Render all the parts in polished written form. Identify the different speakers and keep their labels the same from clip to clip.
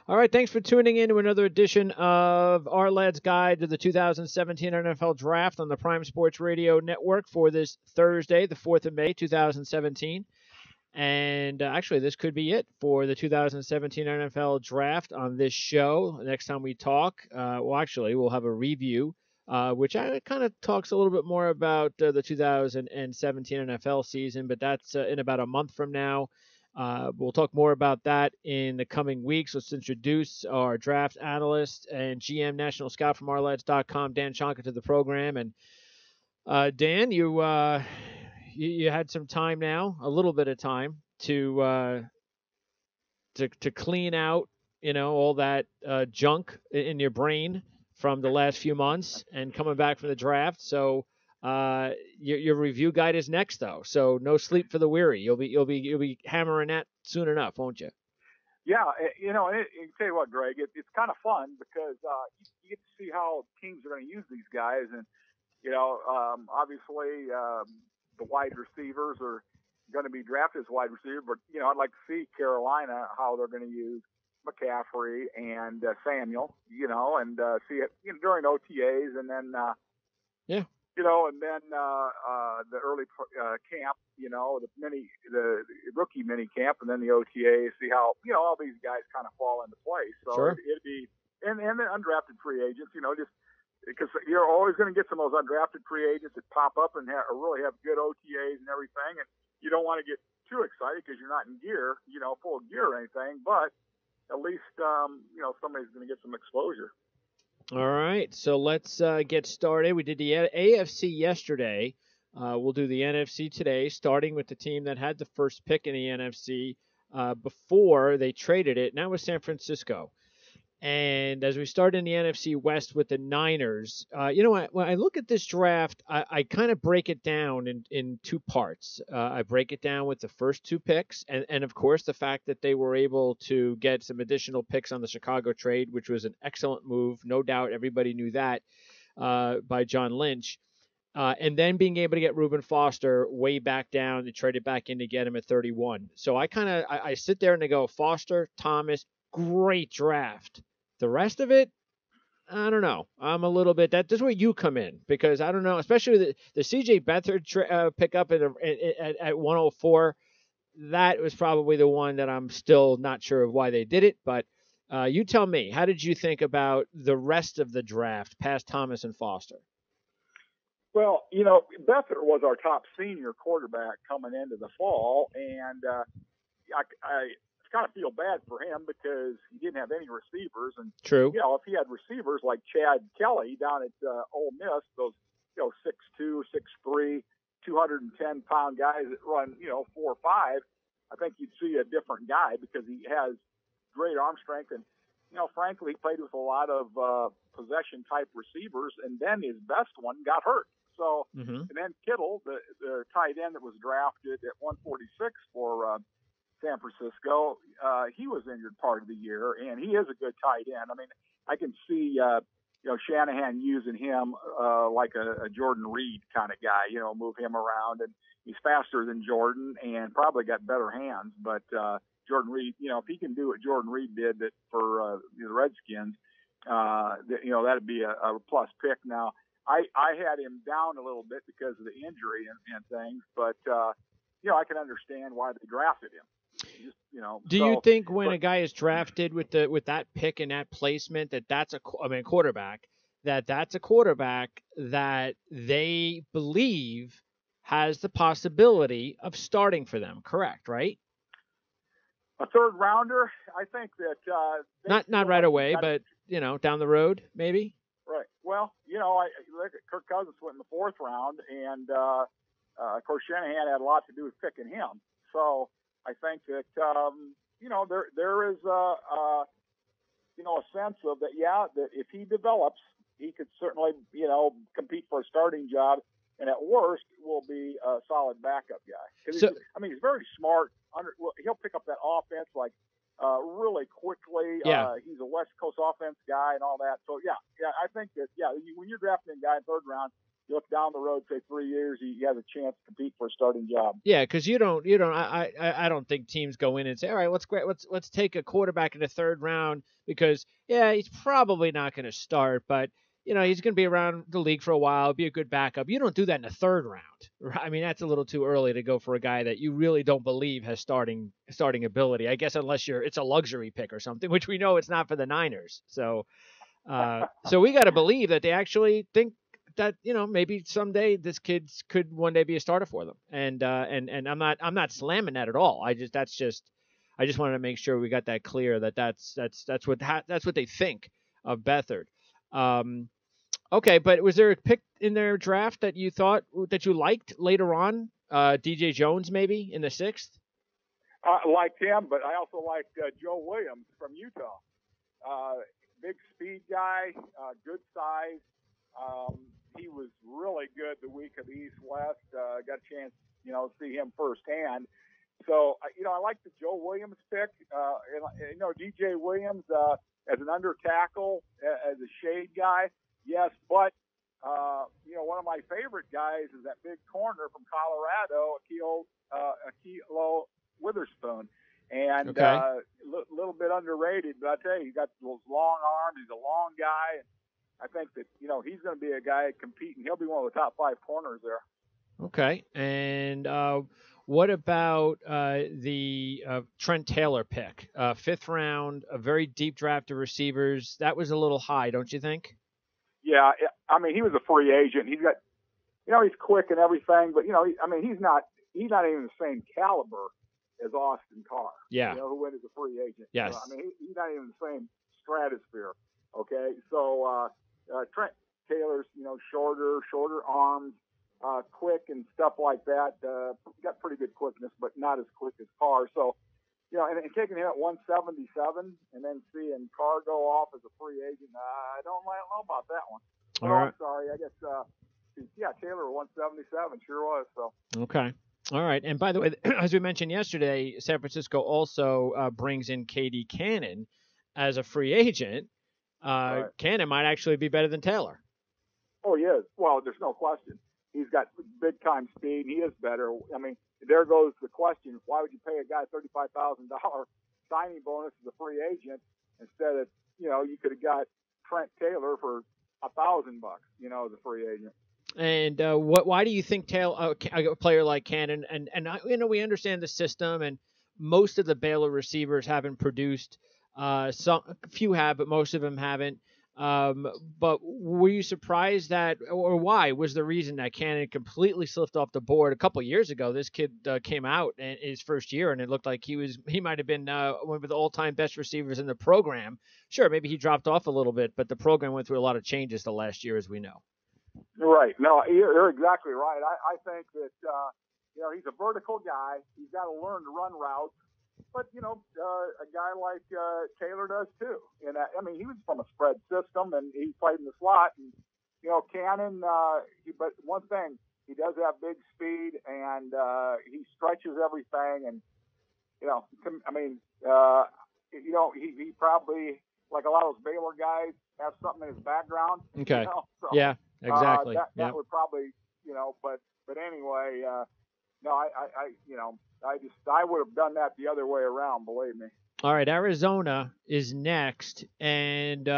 Speaker 1: All right, thanks for tuning in to another edition of Our Lad's Guide to the 2017 NFL Draft on the Prime Sports Radio Network for this Thursday, the 4th of May, 2017. And actually, this could be it for the 2017 NFL Draft on this show. Next time we talk, we'll have a review, which kind of talks a little bit more about the 2017 NFL season, but that's in about a month from now. We'll talk more about that in the coming weeks. Let's introduce our draft analyst and GM national scout from ourlads.com, Dan Chonka, to the program. And Dan, you had some time now, a little bit of time to clean out, all that junk in your brain from the last few months and coming back from the draft. So your review guide is next, though. So no sleep for the weary. You'll be hammering that soon enough, won't you?
Speaker 2: Yeah, and tell you what, Greg, it's kind of fun because you get to see how teams are going to use these guys, and obviously the wide receivers are going to be drafted as wide receiver, but I'd like to see Carolina how they're going to use McCaffrey and Samuel, and see it during OTAs, and then and then the early camp, the rookie mini camp, and then the OTA, see how all these guys kind of fall into place. So
Speaker 1: sure.
Speaker 2: It'd be and the undrafted free agents, just because you're always going to get some of those undrafted free agents that pop up and really have good OTAs and everything, and you don't want to get too excited because you're not in gear, full gear or anything, but at least somebody's going to get some exposure.
Speaker 1: All right, so let's get started. We did the AFC yesterday. We'll do the NFC today, starting with the team that had the first pick in the NFC before they traded it, and that was San Francisco. And as we start in the NFC West with the Niners, when I look at this draft, I kind of break it down in two parts. I break it down with the first two picks, and of course, the fact that they were able to get some additional picks on the Chicago trade, which was an excellent move. No doubt everybody knew that by John Lynch. And then being able to get Reuben Foster way back down and trade it back in to get him at 31. So I sit there and I go, Foster, Thomas, great draft. The rest of it, I don't know. I'm a little bit that's where you come in, because I don't know, especially the CJ Beathard pickup at 104. That was probably the one that I'm still not sure of why they did it. But you tell me, how did you think about the rest of the draft past Thomas and Foster?
Speaker 2: Well, Beathard was our top senior quarterback coming into the fall, and I kind of feel bad for him because he didn't have any receivers. And
Speaker 1: true,
Speaker 2: if he had receivers like Chad Kelly down at Ole Miss, those 6'2", 6'3", 210-pound guys that run 4 or 5, I think you'd see a different guy because he has great arm strength, and frankly, he played with a lot of possession type receivers, and then his best one got hurt. So and then Kittle, the tight end that was drafted at 146 for San Francisco, he was injured part of the year, and he is a good tight end. I mean, I can see Shanahan using him like a Jordan Reed kind of guy, move him around, and he's faster than Jordan and probably got better hands. But Jordan Reed, if he can do what Jordan Reed did for the Redskins, that'd be a plus pick. Now, I had him down a little bit because of the injury and things, but I can understand why they drafted him.
Speaker 1: Do you think when a guy is drafted with that pick and that placement that's a quarterback that's a quarterback that they believe has the possibility of starting for them? Correct, right?
Speaker 2: A third rounder, I think that
Speaker 1: not right away, but down the road maybe.
Speaker 2: Right. Well, I look at Kirk Cousins went in the 4th round, and of course Shanahan had a lot to do with picking him. So I think that there is a sense of that. Yeah, that if he develops, he could certainly compete for a starting job, and at worst will be a solid backup guy. He's very smart. He'll pick up that offense really quickly.
Speaker 1: Yeah.
Speaker 2: He's a West Coast offense guy and all that. So yeah, I think that when you're drafting a guy in 3rd round, you look down the road, say 3 years, he has a chance to compete for a starting job.
Speaker 1: Yeah, because you don't. I don't think teams go in and say, all right, let's take a quarterback in the third round because yeah, he's probably not going to start, but he's going to be around the league for a while, be a good backup. You don't do that in the third round. Right? I mean, that's a little too early to go for a guy that you really don't believe has starting ability. I guess unless it's a luxury pick or something, which we know it's not for the Niners. So we got to believe that they actually think that maybe someday this kid could one day be a starter for them. And I'm not slamming that at all. I just wanted to make sure we got that clear that's what they think of Beathard. Okay, but was there a pick in their draft that you thought that you liked later on? DJ Jones maybe in the 6th?
Speaker 2: I liked him, but I also liked Joe Williams from Utah. Big speed guy, good size. He was really good the week of the East-West. Got a chance, see him firsthand. So, I like the Joe Williams pick. DJ Williams as an under tackle, as a shade guy, yes. But, one of my favorite guys is that big corner from Colorado, Akilo Witherspoon. And a little bit underrated, but I tell you, he got those long arms. He's a long guy. I think that, he's going to be a guy competing. He'll be one of the top 5 corners there.
Speaker 1: Okay. And what about the Trent Taylor pick? 5th round, a very deep draft of receivers. That was a little high, don't you think?
Speaker 2: Yeah. I mean, he was a free agent. He's got, he's quick and everything, but, he's not even the same caliber as Austin Carr.
Speaker 1: Yeah.
Speaker 2: Who went as a free agent.
Speaker 1: Yes.
Speaker 2: He's not even the same stratosphere. Okay. So, Trent Taylor's, shorter arms, quick and stuff like that. Got pretty good quickness, but not as quick as Carr. So, and taking him at 177 and then seeing Carr go off as a free agent, I don't know about that one.
Speaker 1: All right.
Speaker 2: I'm sorry. I guess, Taylor 177 sure was. So.
Speaker 1: Okay. All right. And by the way, as we mentioned yesterday, San Francisco also brings in KD Cannon as a free agent.
Speaker 2: Right.
Speaker 1: Cannon might actually be better than Taylor.
Speaker 2: Oh, he is. Well, there's no question. He's got big time speed. He is better. I mean, there goes the question: why would you pay a guy $35,000 signing bonus as a free agent instead of you could have got Trent Taylor for $1,000 as a free agent?
Speaker 1: And why do you think Taylor, a player like Cannon, and we understand the system, and most of the Baylor receivers haven't produced. A few have, but most of them haven't. But were you surprised that, or why was the reason that Cannon completely slipped off the board a couple of years ago? This kid came out in his first year, and it looked like he might have been one of the all-time best receivers in the program. Sure, maybe he dropped off a little bit, but the program went through a lot of changes the last year, as we know.
Speaker 2: Right. No, you're exactly right. I think that he's a vertical guy. He's got to learn to run routes. But, a guy like Taylor does too. And he was from a spread system and he played in the slot. And, Cannon, but one thing, he does have big speed and he stretches everything. And, he probably, like a lot of those Baylor guys, have something in his background.
Speaker 1: Okay.
Speaker 2: So,
Speaker 1: yeah, exactly.
Speaker 2: That would probably, but anyway, no, I would have done that the other way around, believe me.
Speaker 1: All right, Arizona is next, and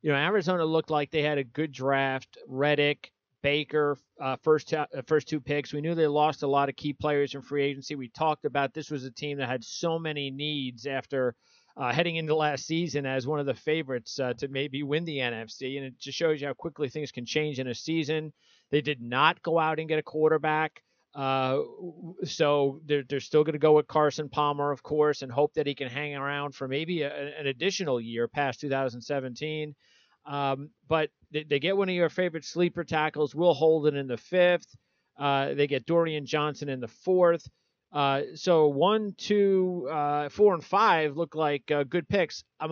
Speaker 1: Arizona looked like they had a good draft. Reddick, Baker, first 2 picks. We knew they lost a lot of key players in free agency. We talked about this was a team that had so many needs after heading into last season as one of the favorites to maybe win the NFC, and it just shows you how quickly things can change in a season. They did not go out and get a quarterback. So they're still going to go with Carson Palmer, of course, and hope that he can hang around for maybe an additional year past 2017. But they get one of your favorite sleeper tackles, Will Holden, in the 5th. They get Dorian Johnson in the 4th. So 1, 2, 4, and 5 look like good picks. I'm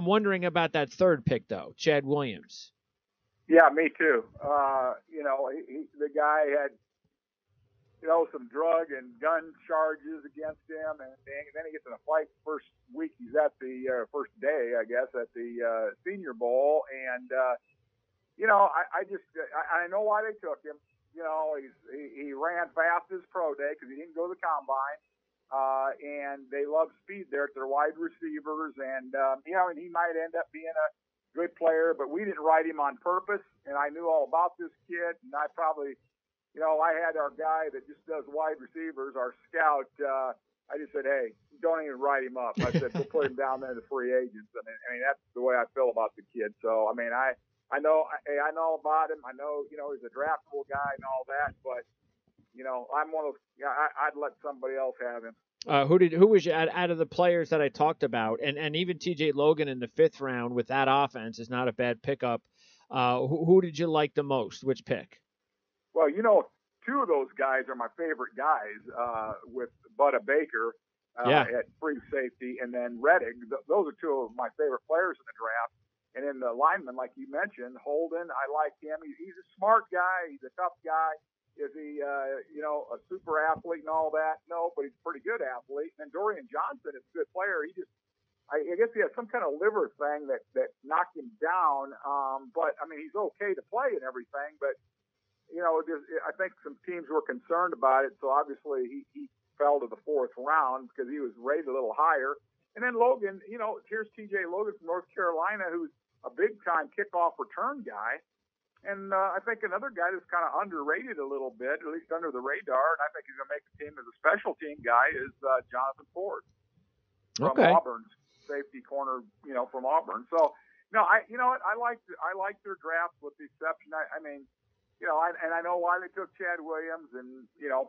Speaker 1: wondering about that 3rd pick though, Chad Williams.
Speaker 2: Yeah, me too. The guy had, some drug and gun charges against him, and then he gets in a fight first week. He's at the first day, I guess, at the Senior Bowl, and I know why they took him. He ran fast his pro day because he didn't go to the combine. And they love speed there at their wide receivers. And, and he might end up being a good player, but we didn't write him on purpose. And I knew all about this kid. And I probably, I had our guy that just does wide receivers, our scout. I just said, hey, don't even write him up. I said, we'll put him down there to free agents. I mean, that's the way I feel about the kid. So, I mean, I know about him. I know, he's a draftable guy and all that, but, I'm one of those, I'd let somebody else have him.
Speaker 1: Who was you out of the players that I talked about, and even TJ Logan in the 5th round with that offense is not a bad pickup. Who did you like the most? Which pick?
Speaker 2: Well, 2 of those guys are my favorite guys, with Budda Baker at free safety, and then Reddick. Those are 2 of my favorite players in the draft. And then the lineman, like you mentioned, Holden, I like him. He's a smart guy. He's a tough guy. Is he, a super athlete and all that? No, but he's a pretty good athlete. And Dorian Johnson is a good player. I guess he has some kind of liver thing that knocked him down. But I mean, he's okay to play and everything. But I think some teams were concerned about it. So obviously he fell to the 4th round because he was rated a little higher. And then Logan, here's TJ Logan from North Carolina, who's a big time kickoff return guy. And I think another guy that's kind of underrated a little bit, at least under the radar, and I think he's going to make the team as a special team guy, is Jonathan Ford from Auburn, safety corner, from Auburn. So, I like their draft with the exception. I mean, and I know why they took Chad Williams, and a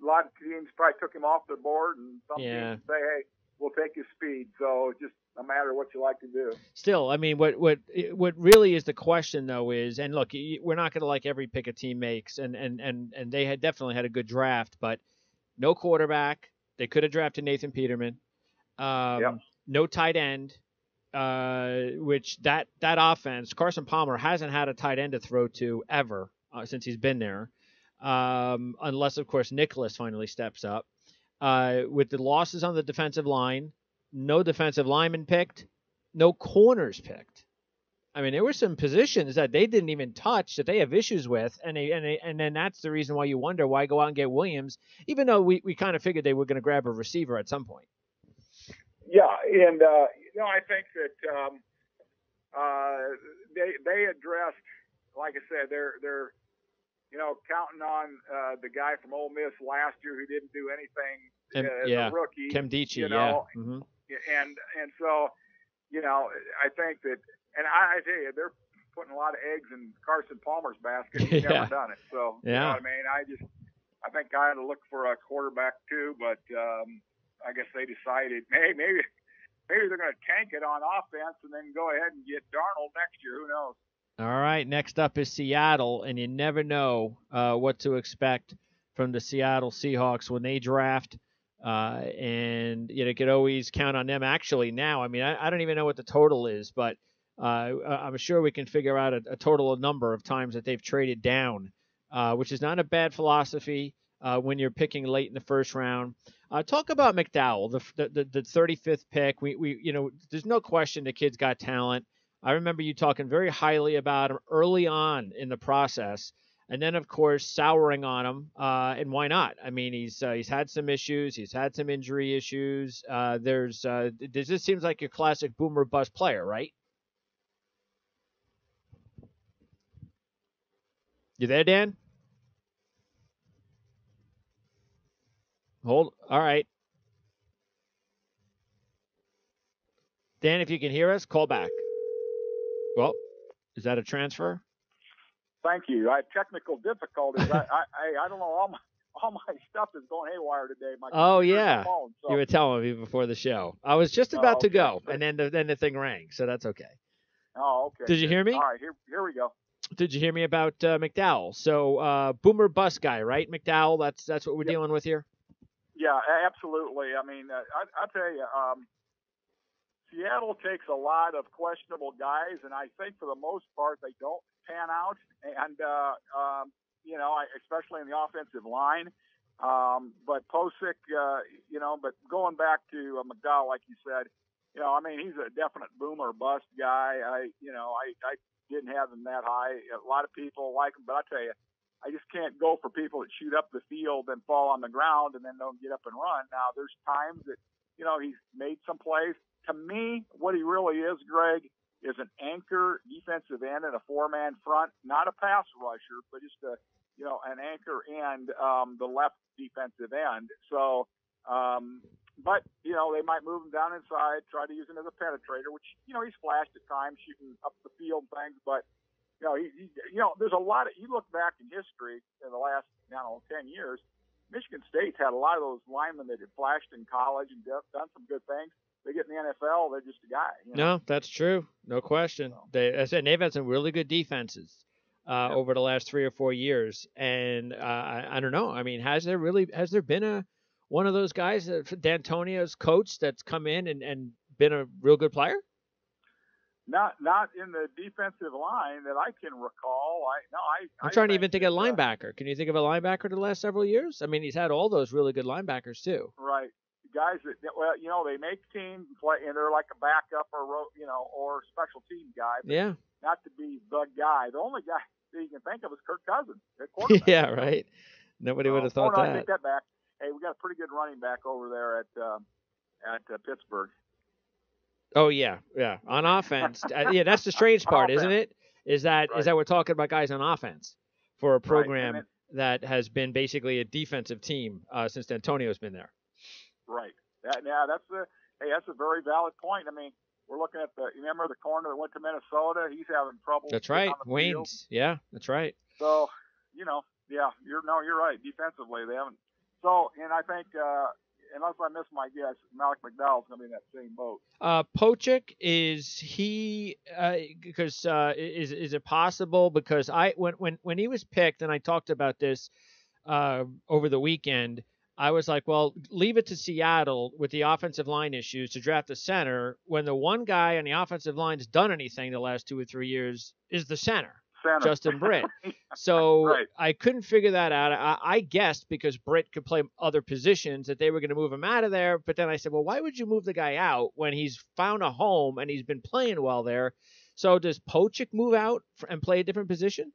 Speaker 2: lot of teams probably took him off their board, and some teams say, hey, we'll take his speed. So it's just a matter of what you like to do.
Speaker 1: Still, I mean, what really is the question, though, is, and look, we're not going to like every pick a team makes, and they had definitely had a good draft, but no quarterback. They could have drafted Nathan Peterman. No tight end, which that offense, Carson Palmer hasn't had a tight end to throw to ever since he's been there, unless, of course, Nicholas finally steps up. With the losses on the defensive line, no defensive lineman picked, no corners picked. I mean, there were some positions that they didn't even touch that they have issues with, and then that's the reason why you wonder why go out and get Williams, even though we kind of figured they were going to grab a receiver at some point.
Speaker 2: Yeah, and I think that they addressed, like I said, they're counting on the guy from Ole Miss last year who didn't do anything as a rookie.
Speaker 1: Kim Dichie, Mm-hmm.
Speaker 2: And so, I think that, and I tell you, they're putting a lot of eggs in Carson Palmer's basket. He's never done it. So, you know what I mean? I think I had to look for a quarterback too, but I guess they decided, hey, maybe they're going to tank it on offense and then go ahead and get Darnold next year. Who knows?
Speaker 1: All right, next up is Seattle, and you never know what to expect from the Seattle Seahawks when they draft, and you could always count on them. Actually, now, I mean, I don't even know what the total is, but I'm sure we can figure out a total number of times that they've traded down, which is not a bad philosophy when you're picking late in the 1st round. Talk about McDowell, the 35th pick. We there's no question the kid's got talent. I remember you talking very highly about him early on in the process, and then, of course, souring on him. And why not? I mean, he's had some issues. He's had some injury issues. This seems like your classic boomer bust player, right? You there, Dan? All right. Dan, if you can hear us, call back. Well, is that a transfer?
Speaker 2: Thank you. I had technical difficulties. I don't know. All my stuff is going haywire today. Phone, so.
Speaker 1: You were telling me before the show. I was just about to go, and then the thing rang, so that's okay.
Speaker 2: Oh, okay.
Speaker 1: Did you hear me?
Speaker 2: All right, here we go.
Speaker 1: Did you hear me about McDowell? So boomer bust guy, right? McDowell. That's what we're dealing with here.
Speaker 2: Yeah, absolutely. I mean, I'll tell you. Seattle takes a lot of questionable guys, and I think for the most part they don't pan out. And especially in the offensive line. But Posick, but going back to McDowell, like you said, I mean, he's a definite boom or bust guy. I didn't have him that high. A lot of people like him, but I tell you, I just can't go for people that shoot up the field and fall on the ground and then don't get up and run. Now, there's times that, he's made some plays. To me, what he really is, Greg, is an anchor defensive end in a four-man front, not a pass rusher, but just an anchor end, the left defensive end. So, but, they might move him down inside, try to use him as a penetrator, which, he's flashed at times shooting up the field things, but, there's a lot of, you look back in history in the last, 10 years, Michigan State's had a lot of those linemen that had flashed in college and done some good things. They get in the NFL, they're just a guy.
Speaker 1: No, that's true. No question. So. They've had some really good defenses over the last 3 or 4 years. And I don't know. I mean, has there been one of those guys, D'Antonio's coach, that's come in and been a real good player?
Speaker 2: Not in the defensive line that I can recall.
Speaker 1: I'm trying to even think of a linebacker. Can you think of a linebacker the last several years? I mean, he's had all those really good linebackers too.
Speaker 2: Right. Guys that, they make teams play, and they're like a backup or special team guy.
Speaker 1: Yeah.
Speaker 2: Not to be the guy. The only guy that you can think of is Kirk Cousins.
Speaker 1: Yeah, right. Nobody would have thought that.
Speaker 2: I take that back. Hey, we got a pretty good running back over there at Pittsburgh.
Speaker 1: Oh yeah. On offense, that's the strange part, isn't it? Is that we're talking about guys on offense for a program that has been basically a defensive team since D'Antonio's been there.
Speaker 2: Right. That's a very valid point. I mean, we're looking at remember the corner that went to Minnesota? He's having trouble.
Speaker 1: That's right. Waynes. Yeah, that's right.
Speaker 2: So, you're right. Defensively, they haven't. So, and I think, unless I miss my guess, Malik McDowell's going to be in that same boat.
Speaker 1: Pochik, is he? Because is it possible? Because when he was picked, and I talked about this over the weekend, I was like, well, leave it to Seattle with the offensive line issues to draft a center when the one guy on the offensive line has done anything the last 2 or 3 years is the center. Justin Britt. So I couldn't figure that out. I guessed because Britt could play other positions that they were going to move him out of there. But then I said, well, why would you move the guy out when he's found a home and he's been playing well there? So does Pochik move out and play a different position?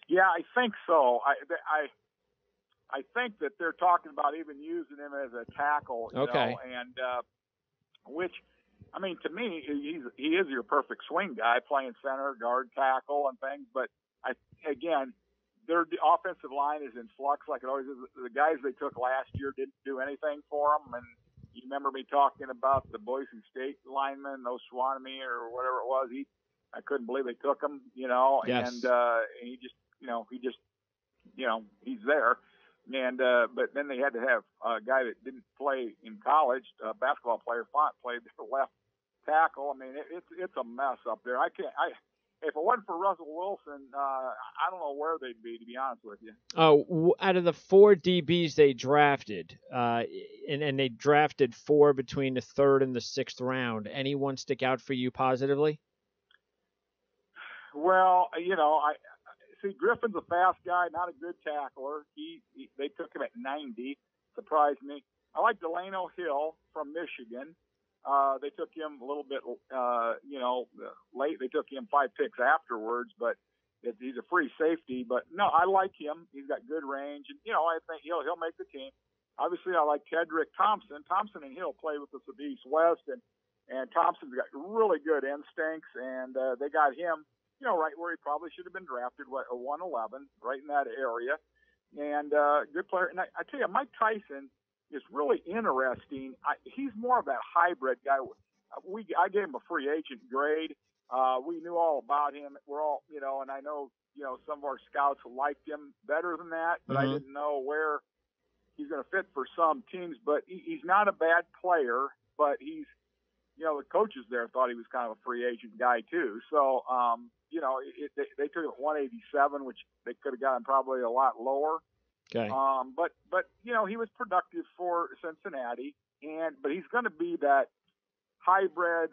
Speaker 2: Yeah, I think so. I think that they're talking about even using him as a tackle. You know, and which, I mean, to me, he is your perfect swing guy, playing center, guard, tackle, and things. But again, their offensive line is in flux, like it always is. The guys they took last year didn't do anything for them, and you remember me talking about the Boise State lineman, Oswanami or whatever it was. I couldn't believe they took him,
Speaker 1: Yes.
Speaker 2: And he just, he's there. And but then they had to have a guy that didn't play in college, a basketball player, Font, played the left tackle. I mean, it's a mess up there. If it wasn't for Russell Wilson, I don't know where they'd be, to be honest with you.
Speaker 1: Oh, out of the 4 DBs they drafted, and they drafted 4 between the 3rd and the 6th round, anyone stick out for you positively?
Speaker 2: Well, see, Griffin's a fast guy, not a good tackler. They took him at 90, surprised me. I like Delano Hill from Michigan. They took him a little bit, late. They took him 5 picks afterwards, but he's a free safety. But no, I like him. He's got good range, and I think he'll make the team. Obviously, I like Tedrick Thompson. Thompson and Hill play with us at East West, and Thompson's got really good instincts, and they got him, right where he probably should have been drafted, a 111, right in that area, and good player. And I tell you, Mike Tyson is really interesting. He's more of that hybrid guy. I gave him a free agent grade. We knew all about him. We're all, and I know, some of our scouts liked him better than that, but I didn't know where he's going to fit for some teams. But he's not a bad player, but he's, the coaches there thought he was kind of a free agent guy too. So, they took him at 187, which they could have gotten probably a lot lower.
Speaker 1: Okay.
Speaker 2: But he was productive for Cincinnati, but he's going to be that hybrid,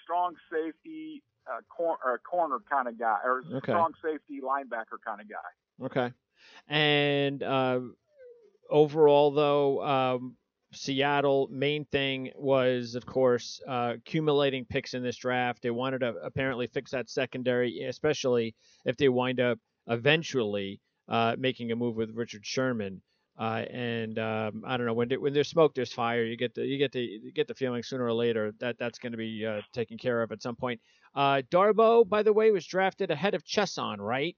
Speaker 2: strong safety corner kind of guy, or strong safety linebacker kind of guy.
Speaker 1: Okay. And overall, though, Seattle, main thing was, of course, accumulating picks in this draft. They wanted to apparently fix that secondary, especially if they wind up eventually making a move with Richard Sherman. And I don't know, when there's smoke, there's fire. You get the feeling sooner or later that that's going to be taken care of at some point. Darbo, by the way, was drafted ahead of Chesson, right?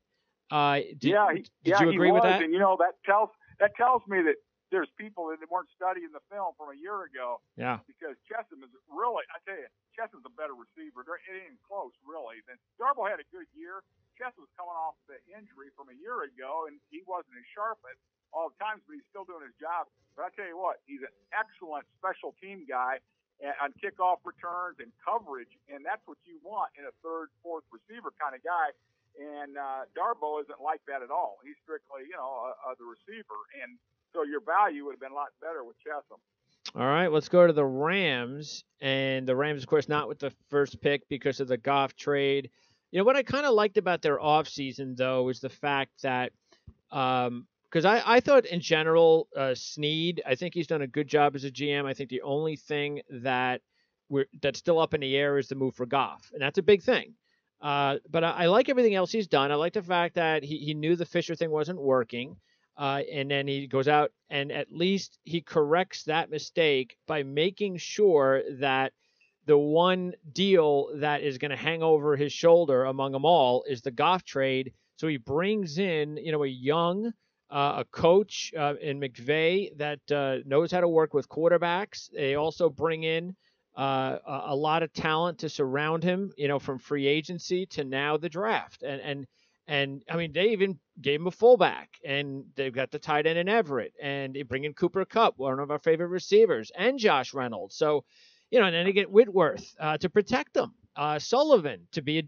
Speaker 1: Did you agree
Speaker 2: he
Speaker 1: with
Speaker 2: was,
Speaker 1: that?
Speaker 2: and that tells me that there's people that weren't studying the film from a year ago.
Speaker 1: Yeah.
Speaker 2: Because Chesson is really, I tell you, Chesson's a better receiver. It ain't close, really. Darbo had a good year. Chesson was coming off the injury from a year ago, and he wasn't as sharp at all the times, but he's still doing his job. But I tell you what, he's an excellent special team guy on kickoff returns and coverage, and that's what you want in a third, fourth receiver kind of guy. And Darbo isn't like that at all. He's strictly, the receiver. And so your value would have been a lot better with Chesson.
Speaker 1: All right, let's go to the Rams. And the Rams, of course, not with the first pick because of the Goff trade. What I kind of liked about their offseason, though, is the fact that because I thought in general, Snead, I think he's done a good job as a GM. I think the only thing that's still up in the air is the move for Goff, and that's a big thing. But I like everything else he's done. I like the fact that he knew the Fisher thing wasn't working. And then he goes out and at least he corrects that mistake by making sure that the one deal that is going to hang over his shoulder among them all is the Goff trade. So he brings in, a young a coach in McVay that knows how to work with quarterbacks. They also bring in a lot of talent to surround him, from free agency to now the draft. And I mean, they even gave him a fullback, and they've got the tight end in Everett, and they bring in Cooper Kupp, one of our favorite receivers, and Josh Reynolds. So, and then they get Whitworth to protect them, Sullivan to be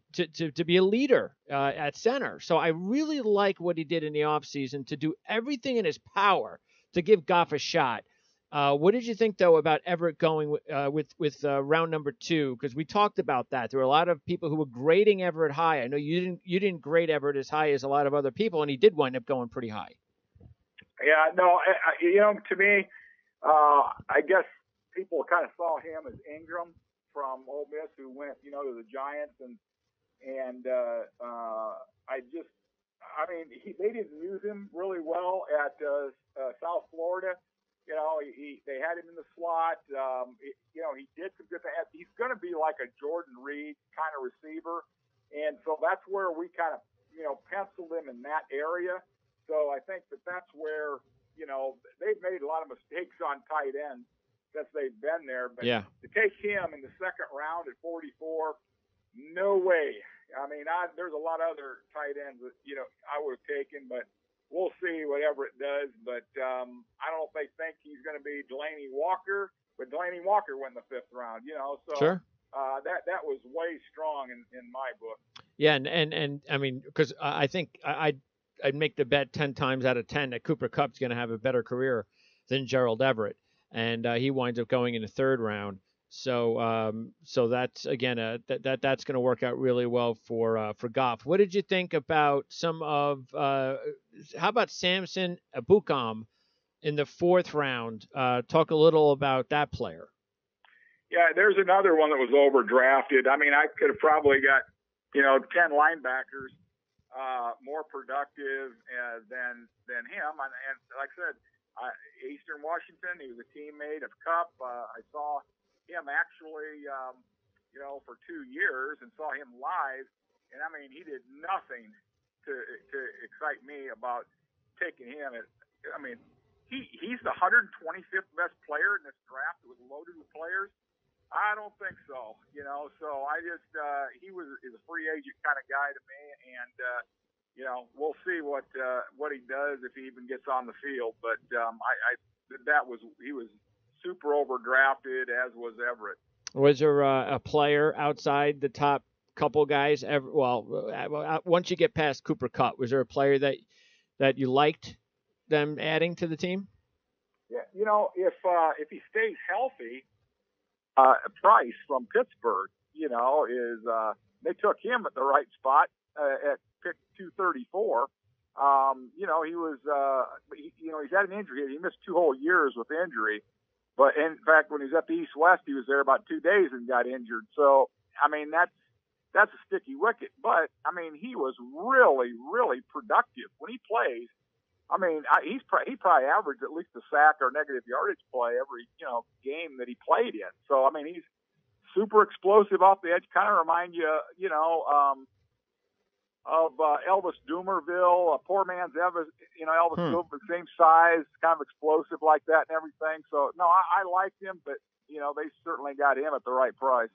Speaker 1: a leader at center. So I really like what he did in the offseason to do everything in his power to give Goff a shot. What did you think, though, about Everett going with round number 2? Because we talked about that. There were a lot of people who were grading Everett high. I know you didn't grade Everett as high as a lot of other people, and he did wind up going pretty high.
Speaker 2: Yeah, no, to me, I guess people kind of saw him as Ingram from Ole Miss, who went, to the Giants, and they didn't use him really well at South Florida. They had him in the slot. He did some good things. He's going to be like a Jordan Reed kind of receiver. And so that's where we kind of, penciled him in that area. So I think that's where, they've made a lot of mistakes on tight ends since they've been there. But to take him in the second round at 44, no way. I mean, there's a lot of other tight ends that, I would have taken, but we'll see whatever it does, but I don't know if they think he's going to be Delaney Walker, but Delaney Walker went in the 5th round, so
Speaker 1: sure.
Speaker 2: That was way strong in my book.
Speaker 1: Yeah, and I mean, because I think I'd make the bet 10 times out of 10 that Cooper Kupp's going to have a better career than Gerald Everett, and he winds up going in the 3rd round. So that's again that's going to work out really well for Goff. What did you think about some of how about Samson Ebukam in the 4th round? Talk a little about that player.
Speaker 2: Yeah, there's another one that was overdrafted. I mean, I could have probably got 10 linebackers more productive than him. And like I said, Eastern Washington, he was a teammate of Kupp. I saw him actually, for 2 years and saw him live. And I mean, he did nothing to excite me about taking him. He's the 125th best player in this draft. It was loaded with players. I don't think so, so I just, is a free agent kind of guy to me. And, we'll see what he does if he even gets on the field. But, he was super overdrafted, as was Everett.
Speaker 1: Was there a player outside the top couple guys? Once you get past Cooper Kupp, was there a player that you liked them adding to the team?
Speaker 2: Yeah, if he stays healthy, Price from Pittsburgh, they took him at the right spot at pick 234. He was, he's had an injury. He missed 2 whole years with injury. But in fact, when he was at the East West, he was there about 2 days and got injured. So, I mean, that's a sticky wicket. But, I mean, he was really, really productive when he plays. I mean, he probably averaged at least a sack or negative yardage play every, game that he played in. So, I mean, he's super explosive off the edge. Kind of remind you, of Elvis Doomerville, a poor man's Elvis, Elvis Doomerville, same size, kind of explosive like that and everything. So, no, I liked him, but, they certainly got him at the right price.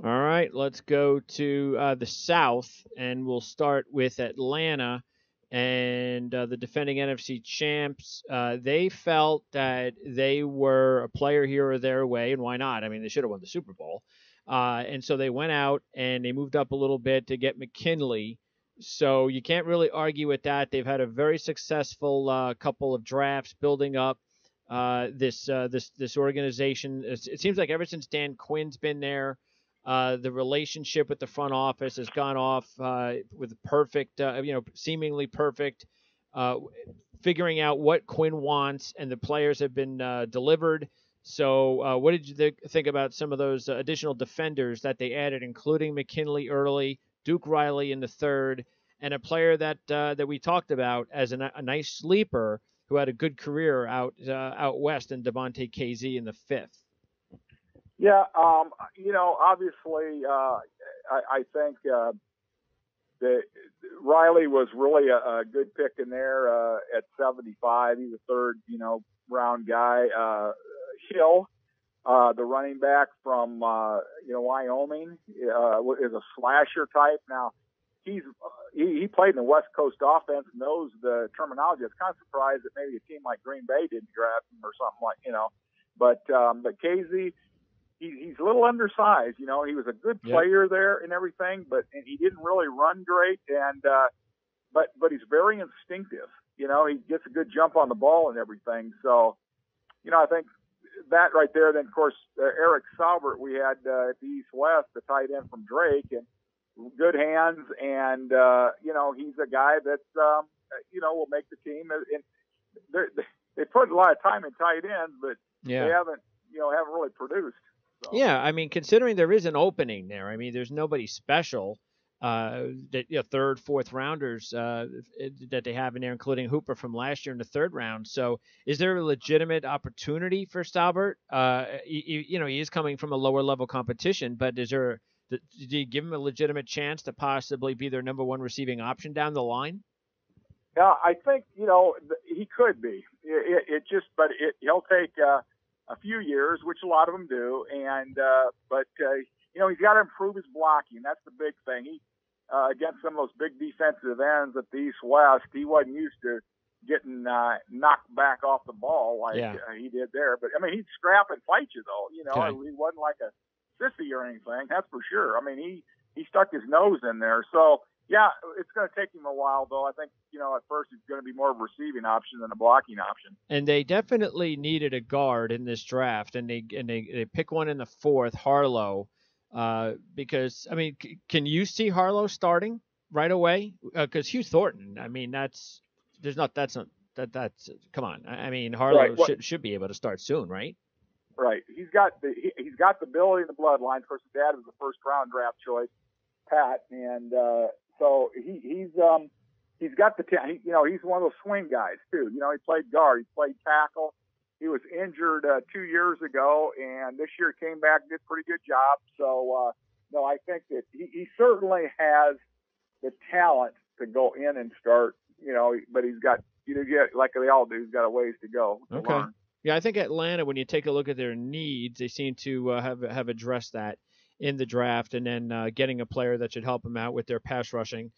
Speaker 1: All right, let's go to the South, and we'll start with Atlanta. And the defending NFC champs, they felt that they were a player here or there away, and why not? I mean, they should have won the Super Bowl. And so they went out and they moved up a little bit to get McKinley. So you can't really argue with that. They've had a very successful couple of drafts building up this organization. It seems like ever since Dan Quinn's been there, the relationship with the front office has gone off with perfect, seemingly perfect, figuring out what Quinn wants, and the players have been delivered. So what did you think about some of those additional defenders that they added, including McKinley early, Duke Riley in the third, and a player that we talked about as a nice sleeper who had a good career out west, and Devontae KZ in the fifth?
Speaker 2: Yeah, obviously, I think that Riley was really a good pick in there at 75. He's a third, round guy. Hill, the running back from, Wyoming, is a slasher type. Now, he played in the West Coast offense, knows the terminology. I was kind of surprised that maybe a team like Green Bay didn't draft him or something like, But KZ, he's a little undersized. He was a good player there and everything, and he didn't really run great. And but he's very instinctive. He gets a good jump on the ball and everything. So, I think that right there. Then of course Eric Saubert we had at the East West, the tight end from Drake, and good hands. And he's a guy that will make the team. And they put a lot of time in tight ends, but they haven't really produced. So.
Speaker 1: Yeah, I mean, considering there is an opening there, I mean, there's nobody special that third, fourth rounders that they have in there, including Hooper from last year in the third round. So, is there a legitimate opportunity for Saubert? He is coming from a lower level competition, but do you give him a legitimate chance to possibly be their number one receiving option down the line?
Speaker 2: Yeah, I think he could be. He'll take a few years, which a lot of them do, and he's got to improve his blocking. That's the big thing. He against some of those big defensive ends at the East West, he wasn't used to getting knocked back off the ball like he did there. But I mean, he'd scrap and fight you though. He wasn't like a sissy or anything. That's for sure. I mean, he stuck his nose in there. So yeah, it's going to take him a while though. I think at first he's going to be more of a receiving option than a blocking option.
Speaker 1: And they definitely needed a guard in this draft, and they pick one in the fourth, Harlow. Because I mean, can you see Harlow starting right away? Because Hugh Thornton, I mean, that's come on. I mean, Harlow should be able to start soon, right?
Speaker 2: Right. He's got the ability and the bloodline. Of course, his dad was the first round draft choice, Pat, and so he's got the he's one of those swing guys too. He played guard, he played tackle. He was injured 2 years ago, and this year came back, did a pretty good job. So, I think that he certainly has the talent to go in and start, but he's got, like they all do, he's got a ways to go.
Speaker 1: Okay.
Speaker 2: Learn.
Speaker 1: Yeah, I think Atlanta, when you take a look at their needs, they seem to have addressed that in the draft, and then getting a player that should help them out with their pass rushing,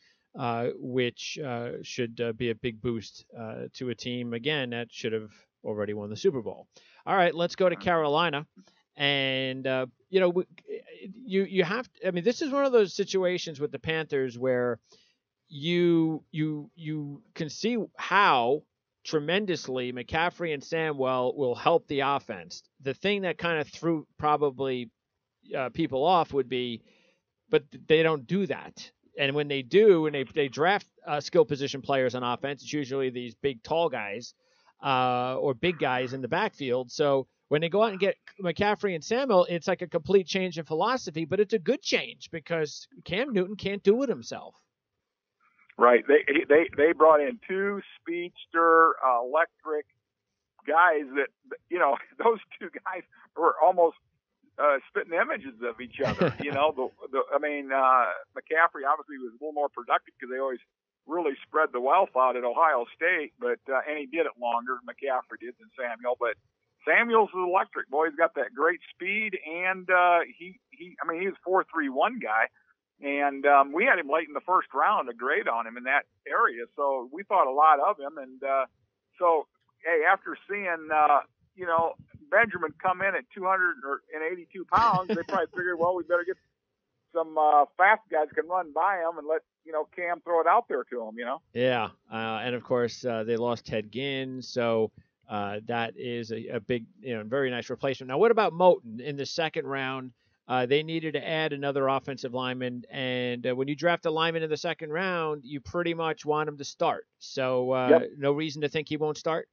Speaker 1: which should be a big boost to a team, again, that should have already won the Super Bowl. All right, let's go to Carolina. And, you have to, I mean, this is one of those situations with the Panthers where you can see how tremendously McCaffrey and Samwell will help the offense. The thing that kind of threw probably people off would be, but they don't do that. And when they do, and they draft skill position players on offense, it's usually these big, tall guys or big guys in the backfield. So when they go out and get McCaffrey and Samuel, it's like a complete change in philosophy, but it's a good change because Cam Newton can't do it himself.
Speaker 2: Right. They brought in two speedster electric guys that, you know, those two guys were almost spitting images of each other. You know, McCaffrey obviously was a little more productive because they always really spread the wealth out at Ohio State, but and he did it longer. McCaffrey did than Samuel, but Samuel's electric. Boy, he's got that great speed, and he was 4.31 guy. And we had him late in the first round, a grade on him in that area. So we thought a lot of him. And so, hey, after seeing, Benjamin come in at 282 pounds, they probably figured, well, we better get some fast guys can run by him and let, Cam throw it out there to him,
Speaker 1: Yeah. And, of course, they lost Ted Ginn. So that is a big, very nice replacement. Now, what about Moton in the second round? They needed to add another offensive lineman, and when you draft a lineman in the second round, you pretty much want him to start. So No reason to think he won't start?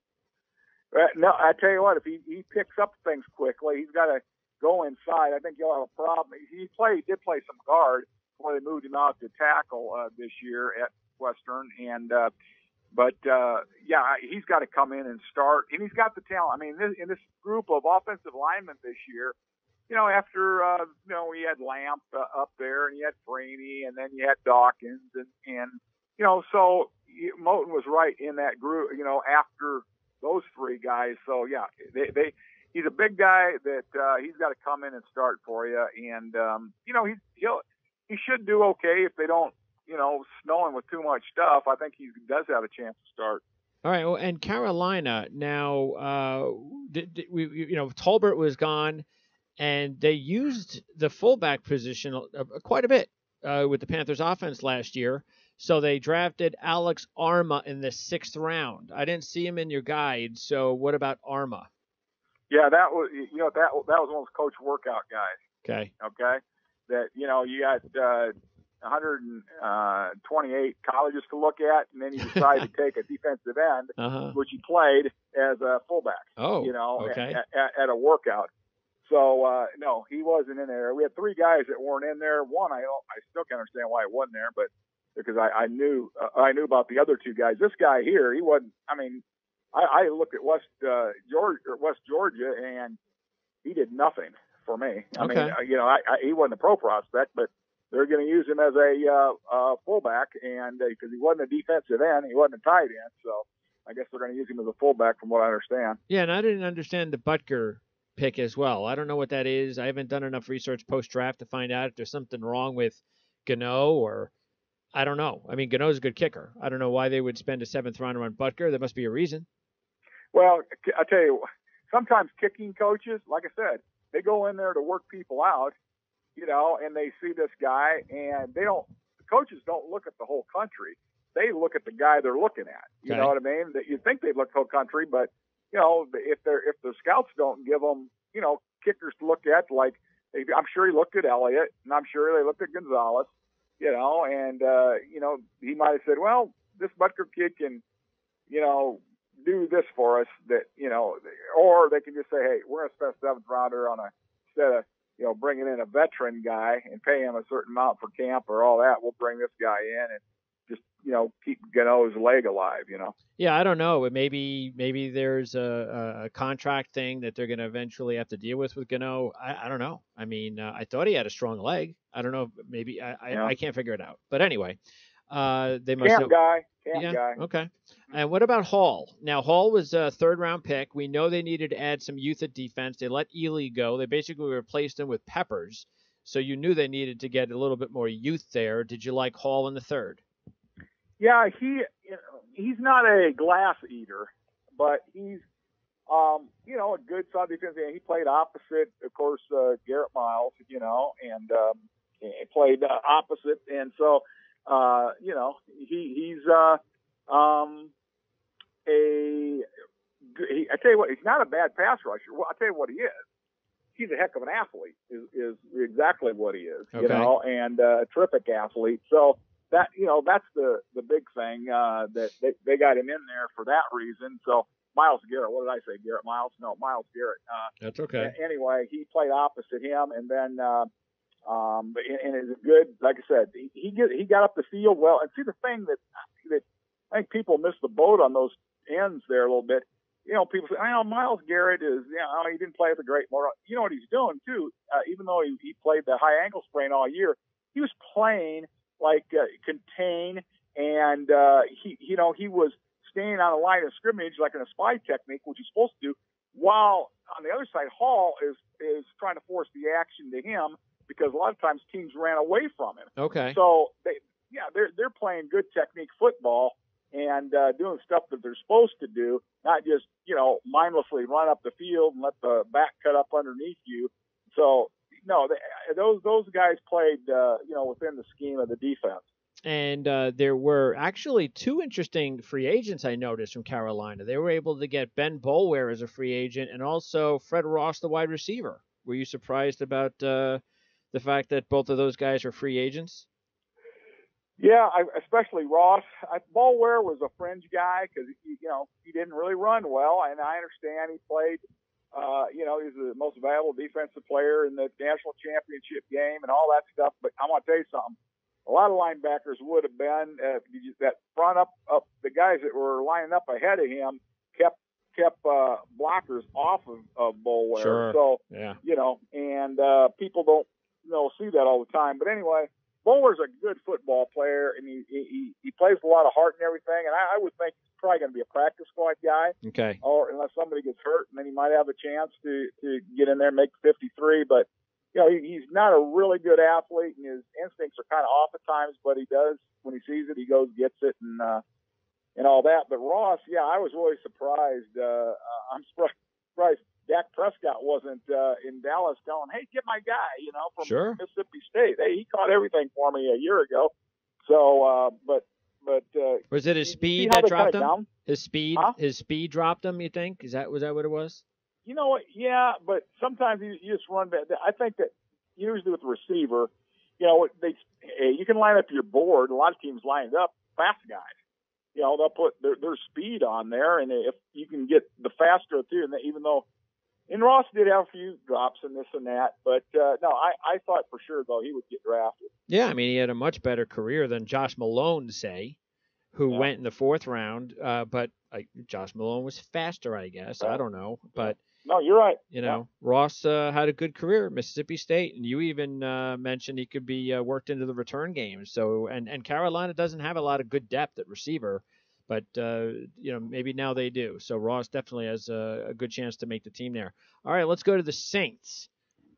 Speaker 2: No, I tell you what, if he picks up things quickly, he's got to go inside. I think he'll have a problem. He did play some guard before they moved him out to tackle this year at Western, and he's got to come in and start, and he's got the talent. I mean, in this group of offensive linemen this year, after, we had Lamp up there and you had Franey and then you had Dawkins and so Moton was right in that group, after those three guys. So yeah, he's a big guy that, he's got to come in and start for you. And, he should do okay if they don't, snow him with too much stuff. I think he does have a chance to start.
Speaker 1: All right. Well, and Carolina now, Tolbert was gone. And they used the fullback position quite a bit with the Panthers offense last year. So they drafted Alex Arma in the 6th round. I didn't see him in your guide. So what about Arma?
Speaker 2: Yeah, that was that was one of those coach workout guys.
Speaker 1: Okay.
Speaker 2: That you got 128 colleges to look at, and then you decide to take a defensive end, which he played as a fullback.
Speaker 1: Oh.
Speaker 2: Okay. At a workout. So, no, he wasn't in there. We had three guys that weren't in there. One, I still can't understand why he wasn't there, but because I knew about the other two guys. This guy here, he wasn't, I looked at West Georgia and he did nothing for me. He wasn't a pro prospect, but they're going to use him as a fullback, and because he wasn't a defensive end, he wasn't a tight end. So I guess they're going to use him as a fullback from what I understand.
Speaker 1: Yeah. And I didn't understand the Butker pick as well. I don't know what that is. I haven't done enough research post-draft to find out if there's something wrong with Gano, or I don't know. I mean, Gano's a good kicker. I don't know why they would spend a 7th rounder on Butker. There must be a reason.
Speaker 2: Well, I tell you, sometimes kicking coaches, like I said, they go in there to work people out, and they see this guy, and the coaches don't look at the whole country. They look at the guy they're looking at. You know what I mean? That you think they'd look at the whole country, but if the scouts don't give them, kickers to look at, like I'm sure he looked at Elliott, and I'm sure they looked at Gonzalez, and he might have said, well, this Butker kid can, do this for us, that or they can just say, hey, we're going to spend a 7th rounder on instead of bringing in a veteran guy and pay him a certain amount for camp or all that, we'll bring this guy in and just keep Gano's leg alive.
Speaker 1: Yeah, I don't know. Maybe there's a contract thing that they're going to eventually have to deal with Gano. I don't know. I mean, I thought he had a strong leg. I don't know. Maybe I can't figure it out. But anyway, they must
Speaker 2: camp guy.
Speaker 1: Okay. And what about Hall? Now, Hall was a 3rd round pick. We know they needed to add some youth at defense. They let Ely go. They basically replaced him with Peppers. So you knew they needed to get a little bit more youth there. Did you like Hall in the 3rd?
Speaker 2: Yeah, he's not a glass eater, but he's a good solid defensive end. He played opposite, of course, Garrett Miles, and he played opposite, and so he's I tell you what, he's not a bad pass rusher. Well, I tell you what he is. He's a heck of an athlete. Is exactly what he is, and a terrific athlete. So. That that's the big thing that they got him in there for that reason. So Miles Garrett. What did I say? Garrett Miles? No, Miles Garrett.
Speaker 1: That's okay.
Speaker 2: Anyway, he played opposite him, and then and is good. Like I said, he got up the field well. And see, the thing that I think people miss the boat on those ends there a little bit. People say, Miles Garrett is, he didn't play with a great motor. You know what he's doing too? Even though he played the high ankle sprain all year, he was playing like contain, and he was standing on the line of scrimmage like in a spy technique, which he's supposed to do. While on the other side, Hall is trying to force the action to him because a lot of times teams ran away from him.
Speaker 1: Okay.
Speaker 2: So they're playing good technique football and doing stuff that they're supposed to do, not just, mindlessly run up the field and let the back cut up underneath you. So, no, those guys played, within the scheme of the defense.
Speaker 1: And there were actually two interesting free agents I noticed from Carolina. They were able to get Ben Boulware as a free agent and also Fred Ross, the wide receiver. Were you surprised about the fact that both of those guys are free agents?
Speaker 2: Yeah, especially Ross. Boulware was a fringe guy because he didn't really run well, and I understand he played. He's the most valuable defensive player in the national championship game and all that stuff. But I want to tell you something. A lot of linebackers would have been that front up the guys that were lining up ahead of him kept blockers off of Boulware.
Speaker 1: Sure.
Speaker 2: So
Speaker 1: yeah.
Speaker 2: And people don't see that all the time. But anyway. Boulware's a good football player, and he plays a lot of heart and everything. And I would think he's probably going to be a practice squad guy.
Speaker 1: Okay.
Speaker 2: Or unless somebody gets hurt, and then he might have a chance to get in there and make 53. But he's not a really good athlete, and his instincts are kind of off at times. But he does, when he sees it, he goes gets it and all that. But Ross, I was really surprised. I'm surprised Dak Prescott wasn't in Dallas telling, hey, get my guy, from
Speaker 1: sure.
Speaker 2: Mississippi State. Hey, he caught everything for me a year ago. So, but
Speaker 1: was it his speed that dropped him?
Speaker 2: Down?
Speaker 1: His speed, His speed dropped him. You think? Was that what it was?
Speaker 2: You know what? Yeah, but sometimes you just run back. I think that usually with the receiver, you can line up your board. A lot of teams line it up fast guys. They'll put their speed on there, and if you can get the faster too, and even though. And Ross did have a few drops and this and that, but no, I thought for sure, though, he would get drafted.
Speaker 1: Yeah, I mean, he had a much better career than Josh Malone, say, who went in the fourth round. But Josh Malone was faster, I guess. I don't know. But
Speaker 2: no, you're right.
Speaker 1: Ross had a good career at Mississippi State, and you even mentioned he could be worked into the return game. So, and Carolina doesn't have a lot of good depth at receiver. But, maybe now they do. So Ross definitely has a good chance to make the team there. All right, let's go to the Saints.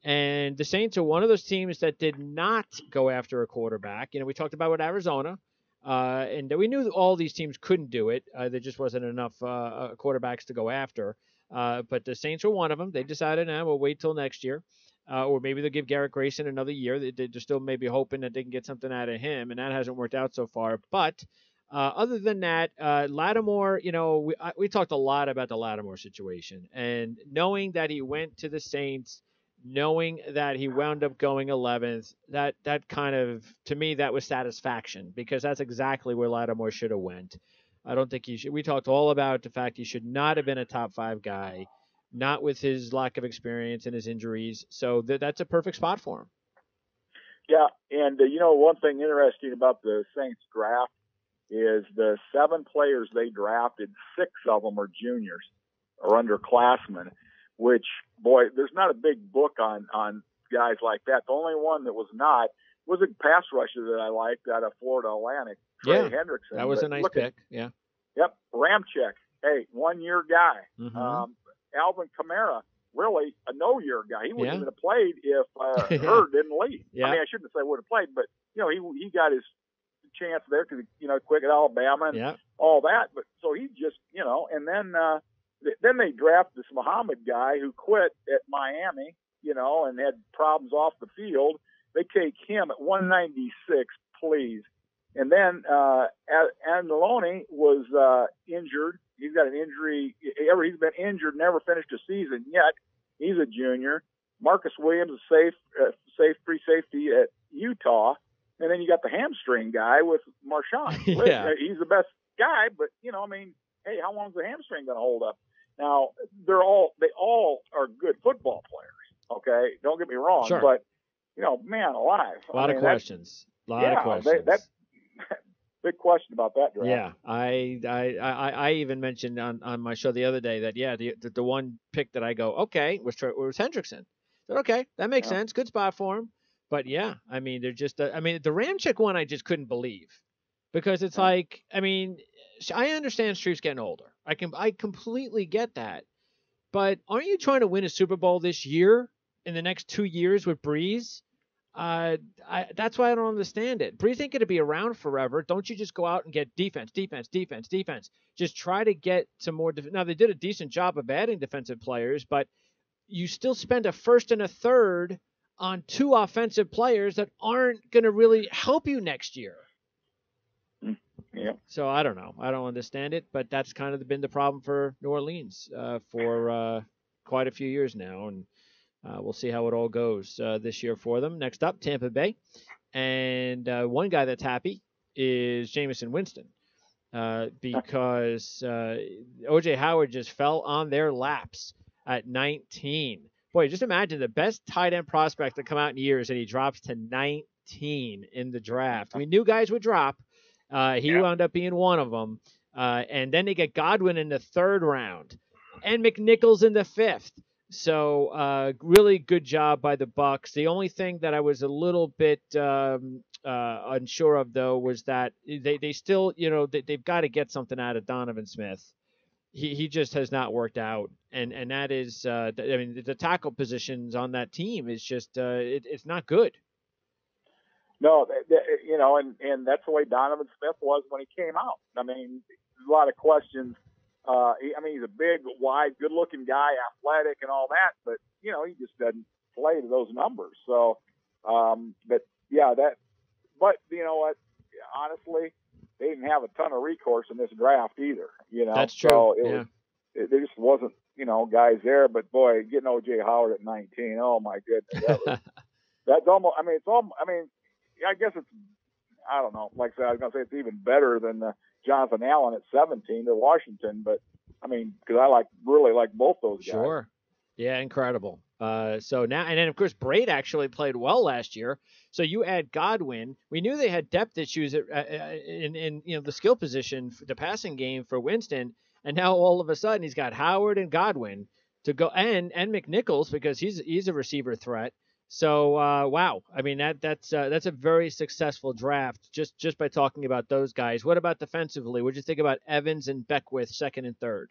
Speaker 1: And the Saints are one of those teams that did not go after a quarterback. We talked about with Arizona. And we knew all these teams couldn't do it. There just wasn't enough quarterbacks to go after. But the Saints were one of them. They decided, we'll wait till next year. Or maybe they'll give Garrett Grayson another year. They're still maybe hoping that they can get something out of him. And that hasn't worked out so far. But other than that, Lattimore, we talked a lot about the Lattimore situation, and knowing that he went to the Saints, knowing that he wound up going 11th, that kind of, to me, that was satisfaction, because that's exactly where Lattimore should have went. I don't think he should. We talked all about the fact he should not have been a top 5 guy, not with his lack of experience and his injuries. So that's a perfect spot for him.
Speaker 2: Yeah, and one thing interesting about the Saints draft is the 7 players they drafted, 6 of them are juniors or underclassmen, which, boy, there's not a big book on guys like that. The only one that was not was a pass rusher that I liked out of Florida Atlantic, Trey Hendrickson.
Speaker 1: That was a nice pick, yeah.
Speaker 2: Yep, Ramczyk, hey, 1-year guy.
Speaker 1: Mm-hmm.
Speaker 2: Alvin Kamara, really a no-year guy. He wouldn't even have played if Hurd didn't leave.
Speaker 1: Yeah.
Speaker 2: I mean, I shouldn't say would have played, but, he got his chance there because quick at Alabama and all that. But so he just and then they drafted this Muhammad guy who quit at Miami, and had problems off the field. They take him at 196, please. And then Anzalone was injured. He's got an injury. He's been injured, never finished a season yet. He's a junior. Marcus Williams is free safety at Utah. And then you got the hamstring guy with Marshawn.
Speaker 1: Yeah.
Speaker 2: He's the best guy, but, hey, how long is the hamstring going to hold up? Don't get me wrong,
Speaker 1: Sure.
Speaker 2: but man alive.
Speaker 1: A lot of questions. A lot of questions.
Speaker 2: That's big question about that draft.
Speaker 1: Yeah, I even mentioned on my show the other day that the one pick that I go was Hendrickson. Said, okay, that makes sense. Good spot for him. But yeah, I mean they're just the Ramczyk one I just couldn't believe because it's like I understand Streif's getting older. I completely get that. But aren't you trying to win a Super Bowl this year in the next 2 years with Breeze? That's why I don't understand it. Breeze ain't going to be around forever. Don't you just go out and get defense? Just try to get some more. Now, they did a decent job of adding defensive players, but you still spend a first and a third on 2 offensive players that aren't going to really help you next year.
Speaker 2: Yeah.
Speaker 1: So I don't know. I don't understand it, but that's kind of been the problem for New Orleans for quite a few years now, and we'll see how it all goes this year for them. Next up, Tampa Bay, and one guy that's happy is Jameson Winston because O.J. Howard just fell on their laps at 19. Boy, just imagine the best tight end prospect to come out in years, and he drops to 19 in the draft. We knew guys would drop. He wound up being one of them. And then they get Godwin in the 3rd round and McNichols in the 5th. So really good job by the Bucs. The only thing that I was a little bit unsure of, though, was that they still, they've got to get something out of Donovan Smith. He just has not worked out. And that is, the tackle positions on that team is just, it's not good.
Speaker 2: No, and that's the way Donovan Smith was when he came out. I mean, a lot of questions. He's a big, wide, good-looking guy, athletic and all that, but, he just doesn't play to those numbers. So, but you know what? Honestly, they didn't have a ton of recourse in this draft either,
Speaker 1: That's true.
Speaker 2: So there just wasn't, guys there. But, boy, getting O.J. Howard at 19, oh, my goodness. That's almost, I guess it's, I don't know. Like I said, I was going to say it's even better than Jonathan Allen at 17 to Washington. But, because I really like both those guys.
Speaker 1: Sure. Yeah, incredible. So now, and then, of course, Braid actually played well last year. So you add Godwin. We knew they had depth issues in the skill position, for the passing game for Winston. And now all of a sudden he's got Howard and Godwin to go, and McNichols because he's a receiver threat. So wow, that's a very successful draft just by talking about those guys. What about defensively? What did you think about Evans and Beckwith 2nd and 3rd?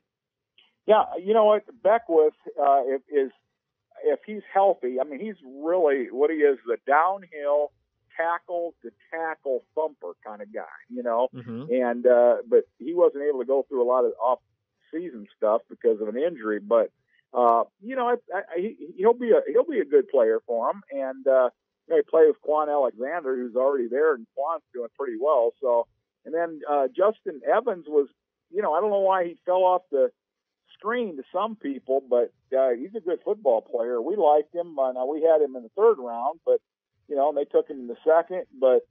Speaker 2: Yeah, you know what, Beckwith if he's healthy, he's really what he is, the downhill tackle to tackle thumper kind of guy,
Speaker 1: Mm-hmm.
Speaker 2: And but he wasn't able to go through a lot of off season stuff because of an injury, but. He'll be a good player for him, and he played with Quan Alexander, who's already there, and Quan's doing pretty well. So, and then Justin Evans was, I don't know why he fell off the screen to some people, but he's a good football player. We liked him. Now we had him in the 3rd round, but they took him in the 2nd. But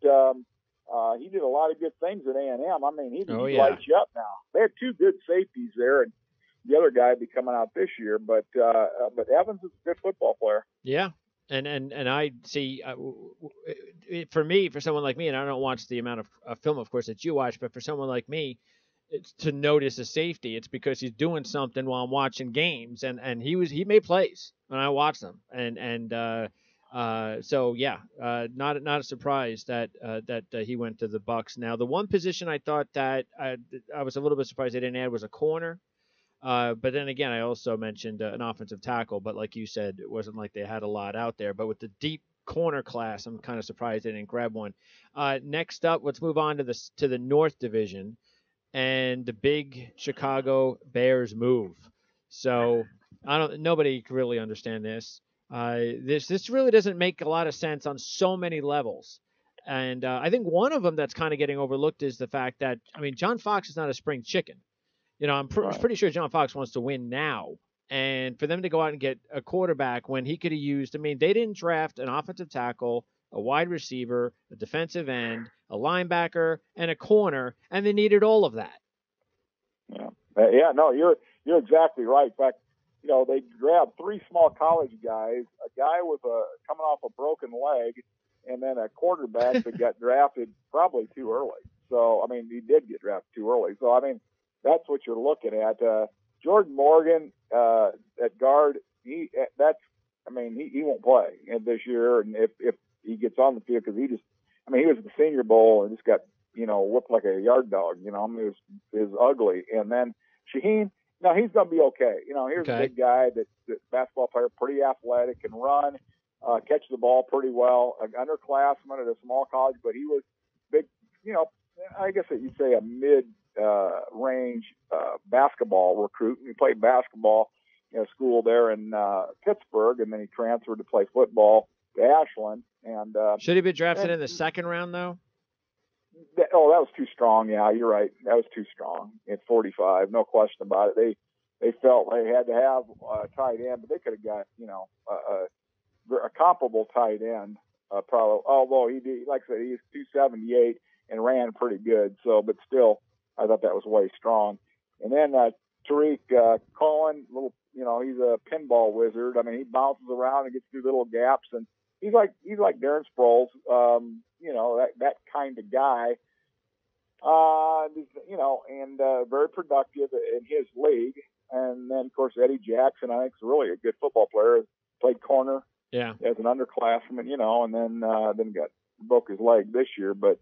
Speaker 2: he did a lot of good things at A&M. He lights you up now. They had 2 good safeties there, and the other guy be coming out this year, but Evans is a good football player.
Speaker 1: Yeah, and I see for me, for someone like me, and I don't watch the amount of film, of course, that you watch, but for someone like me, it's to notice a safety. It's because he's doing something while I'm watching games, and he made plays when I watched them, so yeah, not a surprise that he went to the Bucs. Now, the one position I thought that I was a little bit surprised they didn't add was a corner. But then again, I also mentioned an offensive tackle, but like you said, it wasn't like they had a lot out there. But with the deep corner class, I'm kind of surprised they didn't grab one. Next up, let's move on to the North Division and the big Chicago Bears move. So nobody can really understand this. This really doesn't make a lot of sense on so many levels. And I think one of them that's kind of getting overlooked is the fact that, John Fox is not a spring chicken. I'm pretty sure John Fox wants to win now. And for them to go out and get a quarterback when he could have used, they didn't draft an offensive tackle, a wide receiver, a defensive end, a linebacker, and a corner, and they needed all of that.
Speaker 2: Yeah. No, you're exactly right. In fact, they grabbed 3 small college guys, a guy with coming off a broken leg, and then a quarterback that got drafted probably too early. So, I mean, he did get drafted too early. So, I mean, that's what you're looking at. Jordan Morgan at guard, he won't play this year. And if he gets on the field, because he was at the Senior Bowl and just got, whipped like a yard dog. It was ugly. And then Shaheen, no, he's going to be okay. Here's a big guy that basketball player, pretty athletic, can run, catch the ball pretty well. An underclassman at a small college, but he was big, I guess you'd say a mid-range basketball recruit. He played basketball in a school there in Pittsburgh, and then he transferred to play football to Ashland. And
Speaker 1: should he be drafted in the second round, though?
Speaker 2: That was too strong. Yeah, you're right. That was too strong at 45. No question about it. They felt they had to have a tight end, but they could have got, a comparable tight end, probably. Although like I said, he's 278 and ran pretty good. So, but still, I thought that was way strong. And then Tariq Cohen, he's a pinball wizard. I mean, he bounces around and gets through little gaps, and he's like Darren Sproles, that kind of guy. And very productive in his league. And then, of course, Eddie Jackson, I think, is really a good football player. Played corner as an underclassman, and then broke his leg this year. But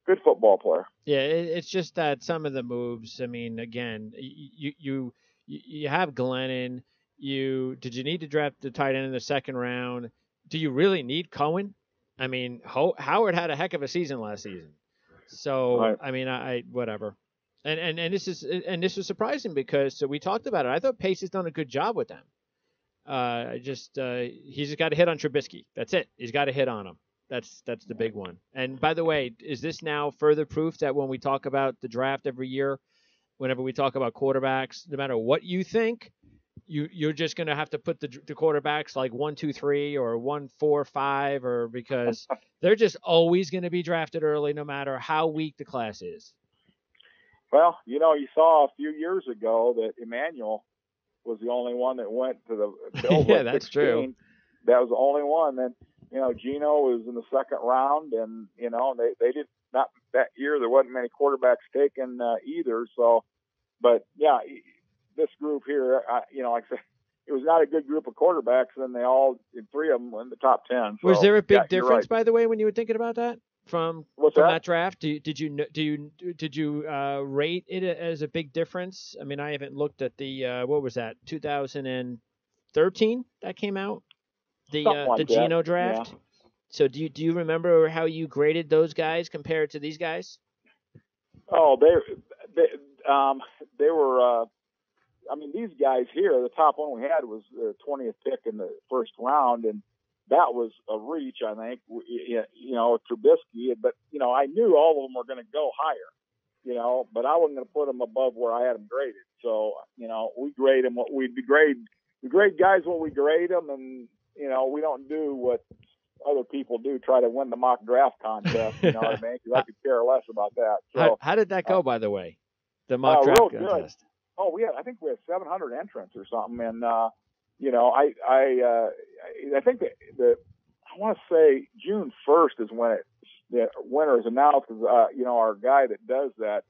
Speaker 2: good football player.
Speaker 1: Yeah, it's just that some of the moves. I mean, again, you have Glennon. Did you need to draft the tight end in the second round? Do you really need Cohen? I mean, Howard had a heck of a season last season. So, right. I mean, I whatever. And this is surprising because we talked about it. I thought Pace has done a good job with them. He's just got to hit on Trubisky. That's it. He's got to hit on him. That's the big one. And by the way, is this now further proof that when we talk about the draft every year, whenever we talk about quarterbacks, no matter what you think, you're just going to have to put the quarterbacks like 1, 2, 3 or 1, 4, 5, or because they're just always going to be drafted early, no matter how weak the class is.
Speaker 2: Well, you saw a few years ago that Emmanuel was the only one that went to the
Speaker 1: yeah, that's
Speaker 2: 16.
Speaker 1: true.
Speaker 2: That was the only one. Then, Geno was in the second round, and, they did not that year. There wasn't many quarterbacks taken either. So, but yeah, this group here, like I said, it was not a good group of quarterbacks, and they all, 3 of them were in the top 10. So,
Speaker 1: was there a big difference,
Speaker 2: right.
Speaker 1: by the way, when you were thinking about that from that draft? Did you rate it as a big difference? I mean, I haven't looked at the what was that 2013 that came out, the Geno draft.
Speaker 2: Yeah.
Speaker 1: So do you remember how you graded those guys compared to these guys?
Speaker 2: Oh, they were. I mean, these guys here, the top one we had was the 20th pick in the first round, and that was a reach, I think, Trubisky. But, I knew all of them were going to go higher, but I wasn't going to put them above where I had them graded. So, we grade them what we grade. We grade guys what we grade them, and, we don't do what other people do, try to win the mock draft contest, you know what I mean? Because I could care less about that. So,
Speaker 1: how did that go, by the way, the mock draft
Speaker 2: real
Speaker 1: contest?
Speaker 2: Good. Oh, I think we had 700 entrants or something, and I think that I want to say June 1st is when the winner is announced, because our guy that does that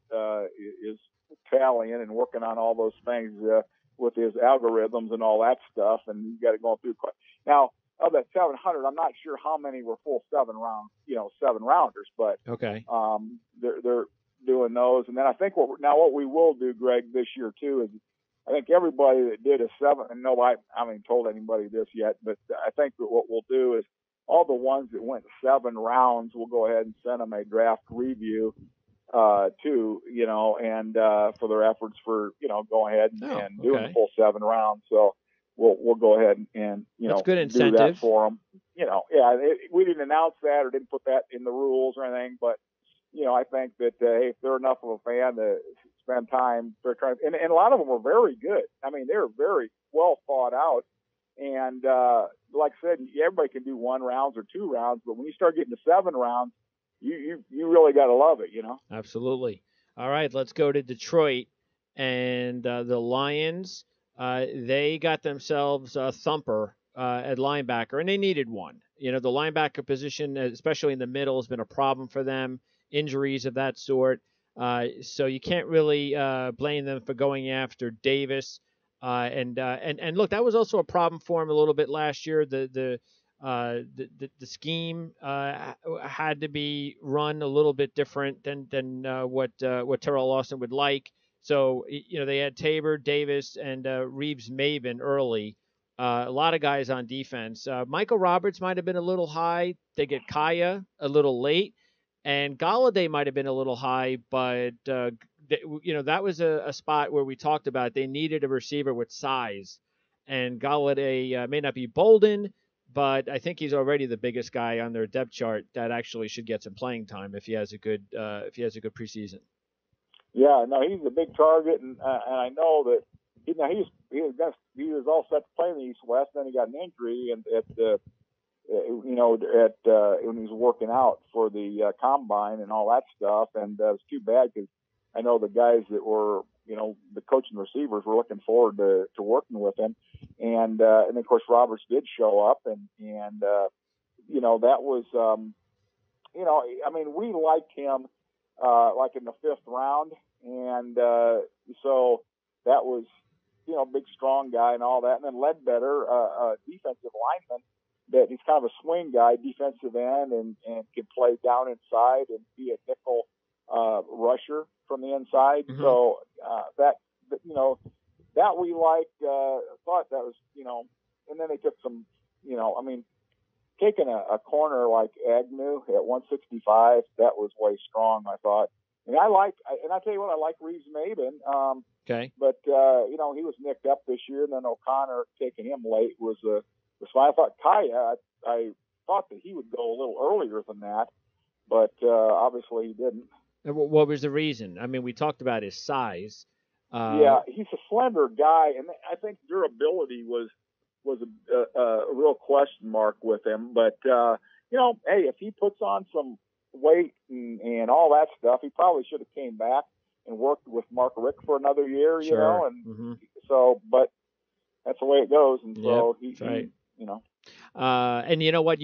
Speaker 2: is tallying and working on all those things with his algorithms and all that stuff, and you got to go through. Now, of that 700, I'm not sure how many were full 7 rounders, but
Speaker 1: okay,
Speaker 2: they're doing those. And then I think what we will do, Greg, this year too, is I think everybody that did a 7, and no, I haven't told anybody this yet, but I think that what we'll do is all the ones that went 7 rounds, we'll go ahead and send them a draft review too, and for their efforts for, going ahead and doing the full 7 rounds. So we'll go ahead and
Speaker 1: that's good
Speaker 2: do
Speaker 1: incentive
Speaker 2: that for them. We didn't announce that or didn't put that in the rules or anything, but I think that hey, if they're enough of a fan to spend time, they're trying, and a lot of them were very good. I mean, they were very well thought out. And like I said, everybody can do 1 round or 2 rounds, but when you start getting to 7 rounds, you really got to love it,
Speaker 1: Absolutely. All right, let's go to Detroit and the Lions. they got themselves a thumper at linebacker, and they needed one. The linebacker position, especially in the middle, has been a problem for them. Injuries of that sort. So you can't really blame them for going after Davis. And look, that was also a problem for him a little bit last year. The scheme had to be run a little bit different than what Terrell Lawson would like. So they had Tabor, Davis, and Reeves Maven early. A lot of guys on defense. Michael Roberts might have been a little high. They get Kaya a little late, and Galladay might have been a little high, but that was a spot where we talked about they needed a receiver with size, and Galladay may not be Bolden, but I think he's already the biggest guy on their depth chart that actually should get some playing time if he has a good preseason.
Speaker 2: Yeah, no, he's a big target, and I know that he was all set to play in the East West. Then he got an injury, and when he was working out for the combine and all that stuff, and it was too bad because I know the guys that were the coaching receivers were looking forward to working with him, and of course Roberts did show up, and that was I mean, we liked him like in the 5th round, and so that was big strong guy and all that, and then Ledbetter, defensive lineman, that he's kind of a swing guy, defensive end, and can play down inside and be a nickel rusher from the inside. Mm-hmm. So that we liked. Thought that was and then they took some taking a corner like Agnew at 165, that was way strong, I thought. And I tell you what, I like Reeves Maben.
Speaker 1: Okay.
Speaker 2: But he was nicked up this year, and then O'Connor taking him late was fine. I thought Kaya, I thought that he would go a little earlier than that, but obviously he didn't.
Speaker 1: What was the reason? I mean, we talked about his size.
Speaker 2: Yeah, he's a slender guy, and I think durability was a real question mark with him. But hey, if he puts on some weight and all that stuff, he probably should have came back and worked with Mark Rick for another year.
Speaker 1: Sure.
Speaker 2: And
Speaker 1: mm-hmm.
Speaker 2: So, but that's the way it goes. And so
Speaker 1: that's right.
Speaker 2: And
Speaker 1: you know what,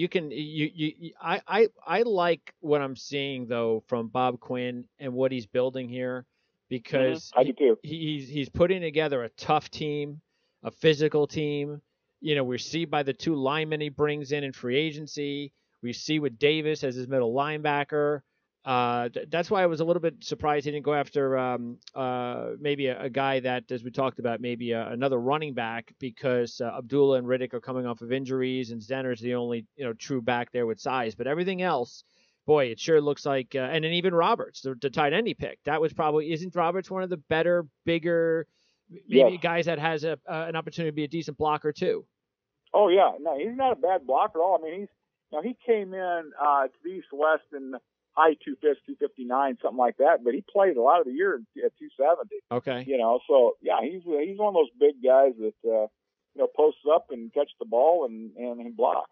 Speaker 1: I like what I'm seeing though from Bob Quinn and what he's building here, because
Speaker 2: I do too.
Speaker 1: He's putting together a tough team, a physical team. We see by the 2 linemen he brings in free agency. We see with Davis as his middle linebacker. That's why I was a little bit surprised he didn't go after maybe a guy that, as we talked about, maybe another running back, because Abdullah and Riddick are coming off of injuries, and Zenner's the only true back there with size. But everything else, boy, it sure looks like, and then even Roberts, the tight end he picked, that was probably, isn't Roberts one of the better, bigger, maybe guys that has an opportunity to be a decent blocker too?
Speaker 2: Oh yeah, no, he's not a bad blocker at all. I mean, he came in to the East West in high 259, something like that, but he played a lot of the year at 270.
Speaker 1: Okay.
Speaker 2: So yeah, he's one of those big guys that posts up and catch the ball and block.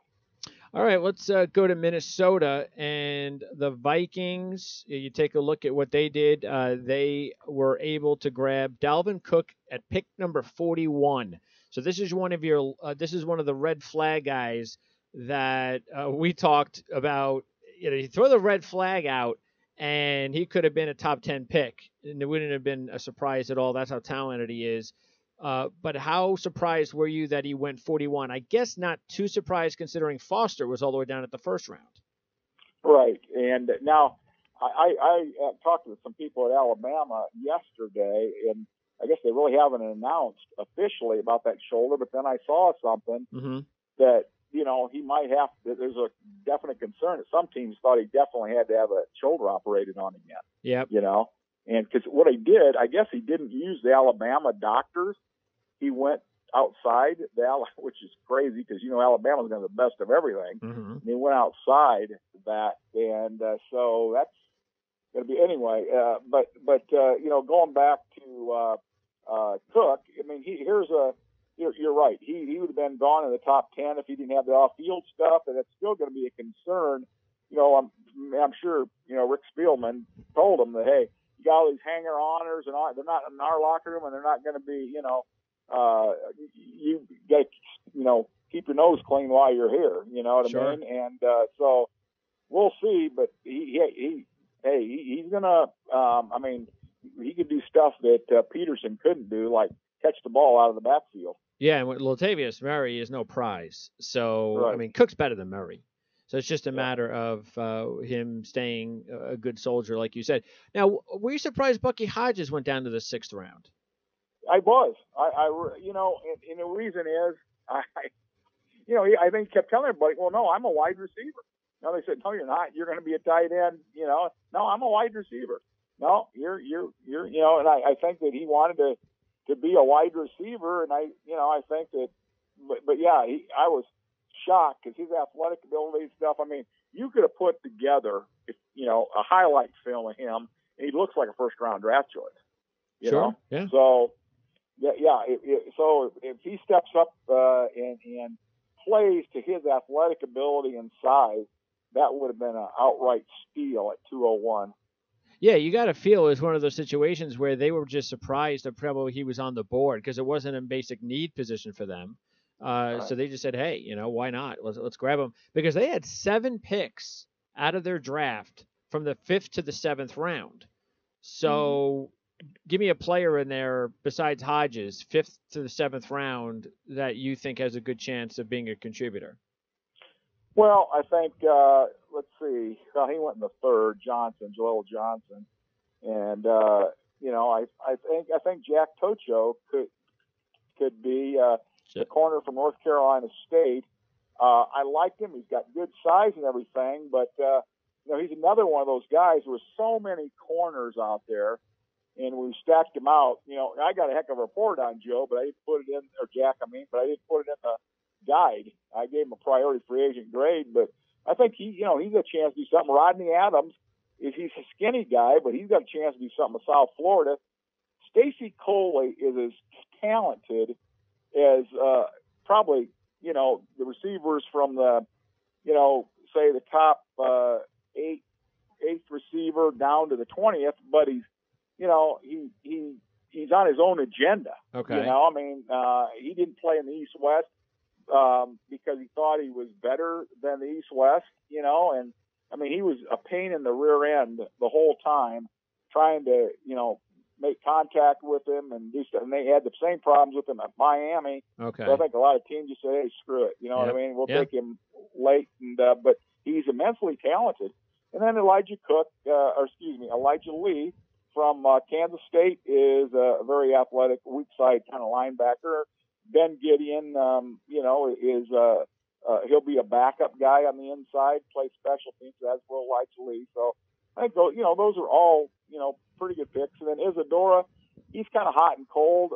Speaker 1: All right, let's go to Minnesota and the Vikings. You take a look at what they did. They were able to grab Dalvin Cook at pick number 41. So this is one of the red flag guys that we talked about. You throw the red flag out, and he could have been a top 10 pick, and it wouldn't have been a surprise at all. That's how talented he is. But how surprised were you that he went 41? I guess not too surprised, considering Foster was all the way down at the 1st round.
Speaker 2: Right. And now I talked to some people at Alabama yesterday, and I guess they really haven't announced officially about that shoulder, but then I saw something that, he might have to, there's a definite concern that some teams thought he definitely had to have a shoulder operated on again.
Speaker 1: Yep.
Speaker 2: And because what he did, I guess he didn't use the Alabama doctors. He went outside which is crazy because, Alabama's got the best of everything.
Speaker 1: Mm-hmm.
Speaker 2: And he went outside that. And so that's going to be anyway. But going back to Cook, I mean, you're right. He would have been gone in the top 10 if he didn't have the off-field stuff, and it's still going to be a concern. I'm sure, Rick Spielman told him that, hey, you got all these hanger-oners, and they're not in our locker room, and they're not going to be, you got to, keep your nose clean while you're here. You know what
Speaker 1: Sure.
Speaker 2: I mean? And so we'll see. But he's gonna. He could do stuff that Peterson couldn't do, like catch the ball out of the backfield.
Speaker 1: Yeah, and with Latavius Murray is no prize. So, I
Speaker 2: Right.
Speaker 1: mean, Cook's better than Murray. So it's just a
Speaker 2: Yeah.
Speaker 1: matter of him staying a good soldier, like you said. Now, were you surprised Bucky Hodges went down to the 6th round?
Speaker 2: I was. And the reason is, I think he kept telling everybody, well, no, I'm a wide receiver. No, they said, no, you're not. You're going to be a tight end. No, I'm a wide receiver. No, you're, and I think that he wanted to be a wide receiver. And I think that, but yeah, I was shocked because his athletic ability and stuff. I mean, you could have put together, a highlight film of him, and he looks like a first round draft choice. You
Speaker 1: Sure.
Speaker 2: know?
Speaker 1: Yeah.
Speaker 2: So, so if he steps up and plays to his athletic ability and size, that would have been an outright steal at 201.
Speaker 1: Yeah, you got to feel it was one of those situations where they were just surprised that probably he was on the board because it wasn't a basic need position for them.
Speaker 2: Right.
Speaker 1: So they just said, hey, why not? Let's grab him because they had 7 picks out of their draft from the 5th to the 7th round. So give me a player in there besides Hodges, 5th to the 7th round, that you think has a good chance of being a contributor.
Speaker 2: Well, I think let's see. Well, he went in the 3rd, Joel Johnson, and I think Jack Tocho could be the corner from North Carolina State. I liked him. He's got good size and everything, but he's another one of those guys. There were so many corners out there, and we stacked him out. I got a heck of a report on Joe, but I didn't put it in, or Jack, but I didn't put it in the guide. I gave him a priority free agent grade, but I think he's a chance to do something. Rodney Adams he's a skinny guy, but he's got a chance to do something with South Florida. Stacy Coley is as talented as probably the receivers from the say the top eighth receiver down to the 20th, but he's he's on his own agenda.
Speaker 1: Okay.
Speaker 2: He didn't play in the East-West because he thought he was better than the East-West, and he was a pain in the rear end the whole time trying to, make contact with him and do stuff. And they had the same problems with him at Miami.
Speaker 1: Okay.
Speaker 2: So I think a lot of teams just say, hey, screw it. What I mean? We'll take him late, but he's immensely talented. And then Elijah Lee from Kansas State is a very athletic, weak side kind of linebacker. Ben Gideon, is he'll be a backup guy on the inside, play special teams. That's will Elijah Lee. So I think those are all pretty good picks. And then Isadora, he's kind of hot and cold.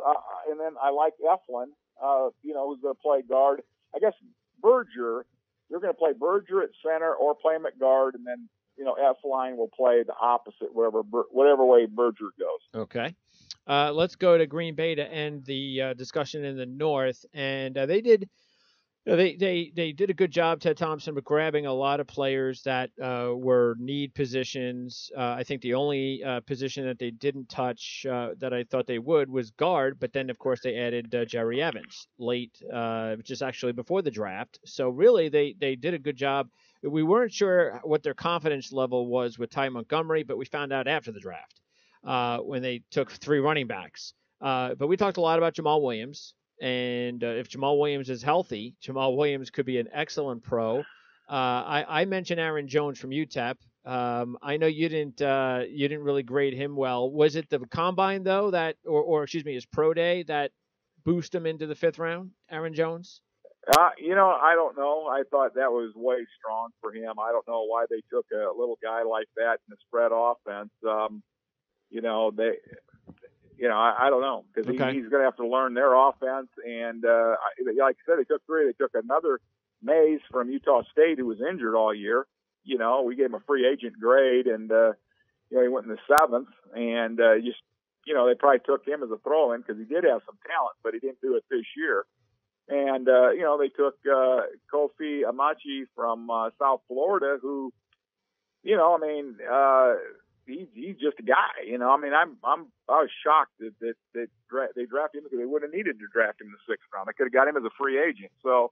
Speaker 2: And then I like Eflin, who's going to play guard. I guess Berger, you're going to play Berger at center or play him at guard, and then Eflin will play the opposite whatever way Berger goes.
Speaker 1: Okay. Let's go to Green Bay to end the discussion in the North, and they did. They did a good job, Ted Thompson, with grabbing a lot of players that were need positions. I think the only position that they didn't touch that I thought they would was guard, but then, of course, they added Jerry Evans late, just actually before the draft. So really, they did a good job. We weren't sure what their confidence level was with Ty Montgomery, but we found out after the draft when they took 3 running backs. But we talked a lot about Jamal Williams. And if Jamal Williams is healthy, Jamal Williams could be an excellent pro. I mentioned Aaron Jones from UTEP. I know you didn't really grade him well. Was it the combine though or excuse me, his pro day that boosted him into the 5th round, Aaron Jones?
Speaker 2: I don't know. I thought that was way strong for him. I don't know why they took a little guy like that in the spread offense. I don't know because he's going to have to learn their offense. And like I said, they took 3. They took another Mays from Utah State who was injured all year. We gave him a free agent grade, and he went in the 7th. And they probably took him as a throw-in because he did have some talent, but he didn't do it this year. And they took Kofi Amachi from South Florida, who, he's just a guy. You know, I mean, I was shocked that they drafted him because they wouldn't have needed to draft him in the 6th round. They could have got him as a free agent. So,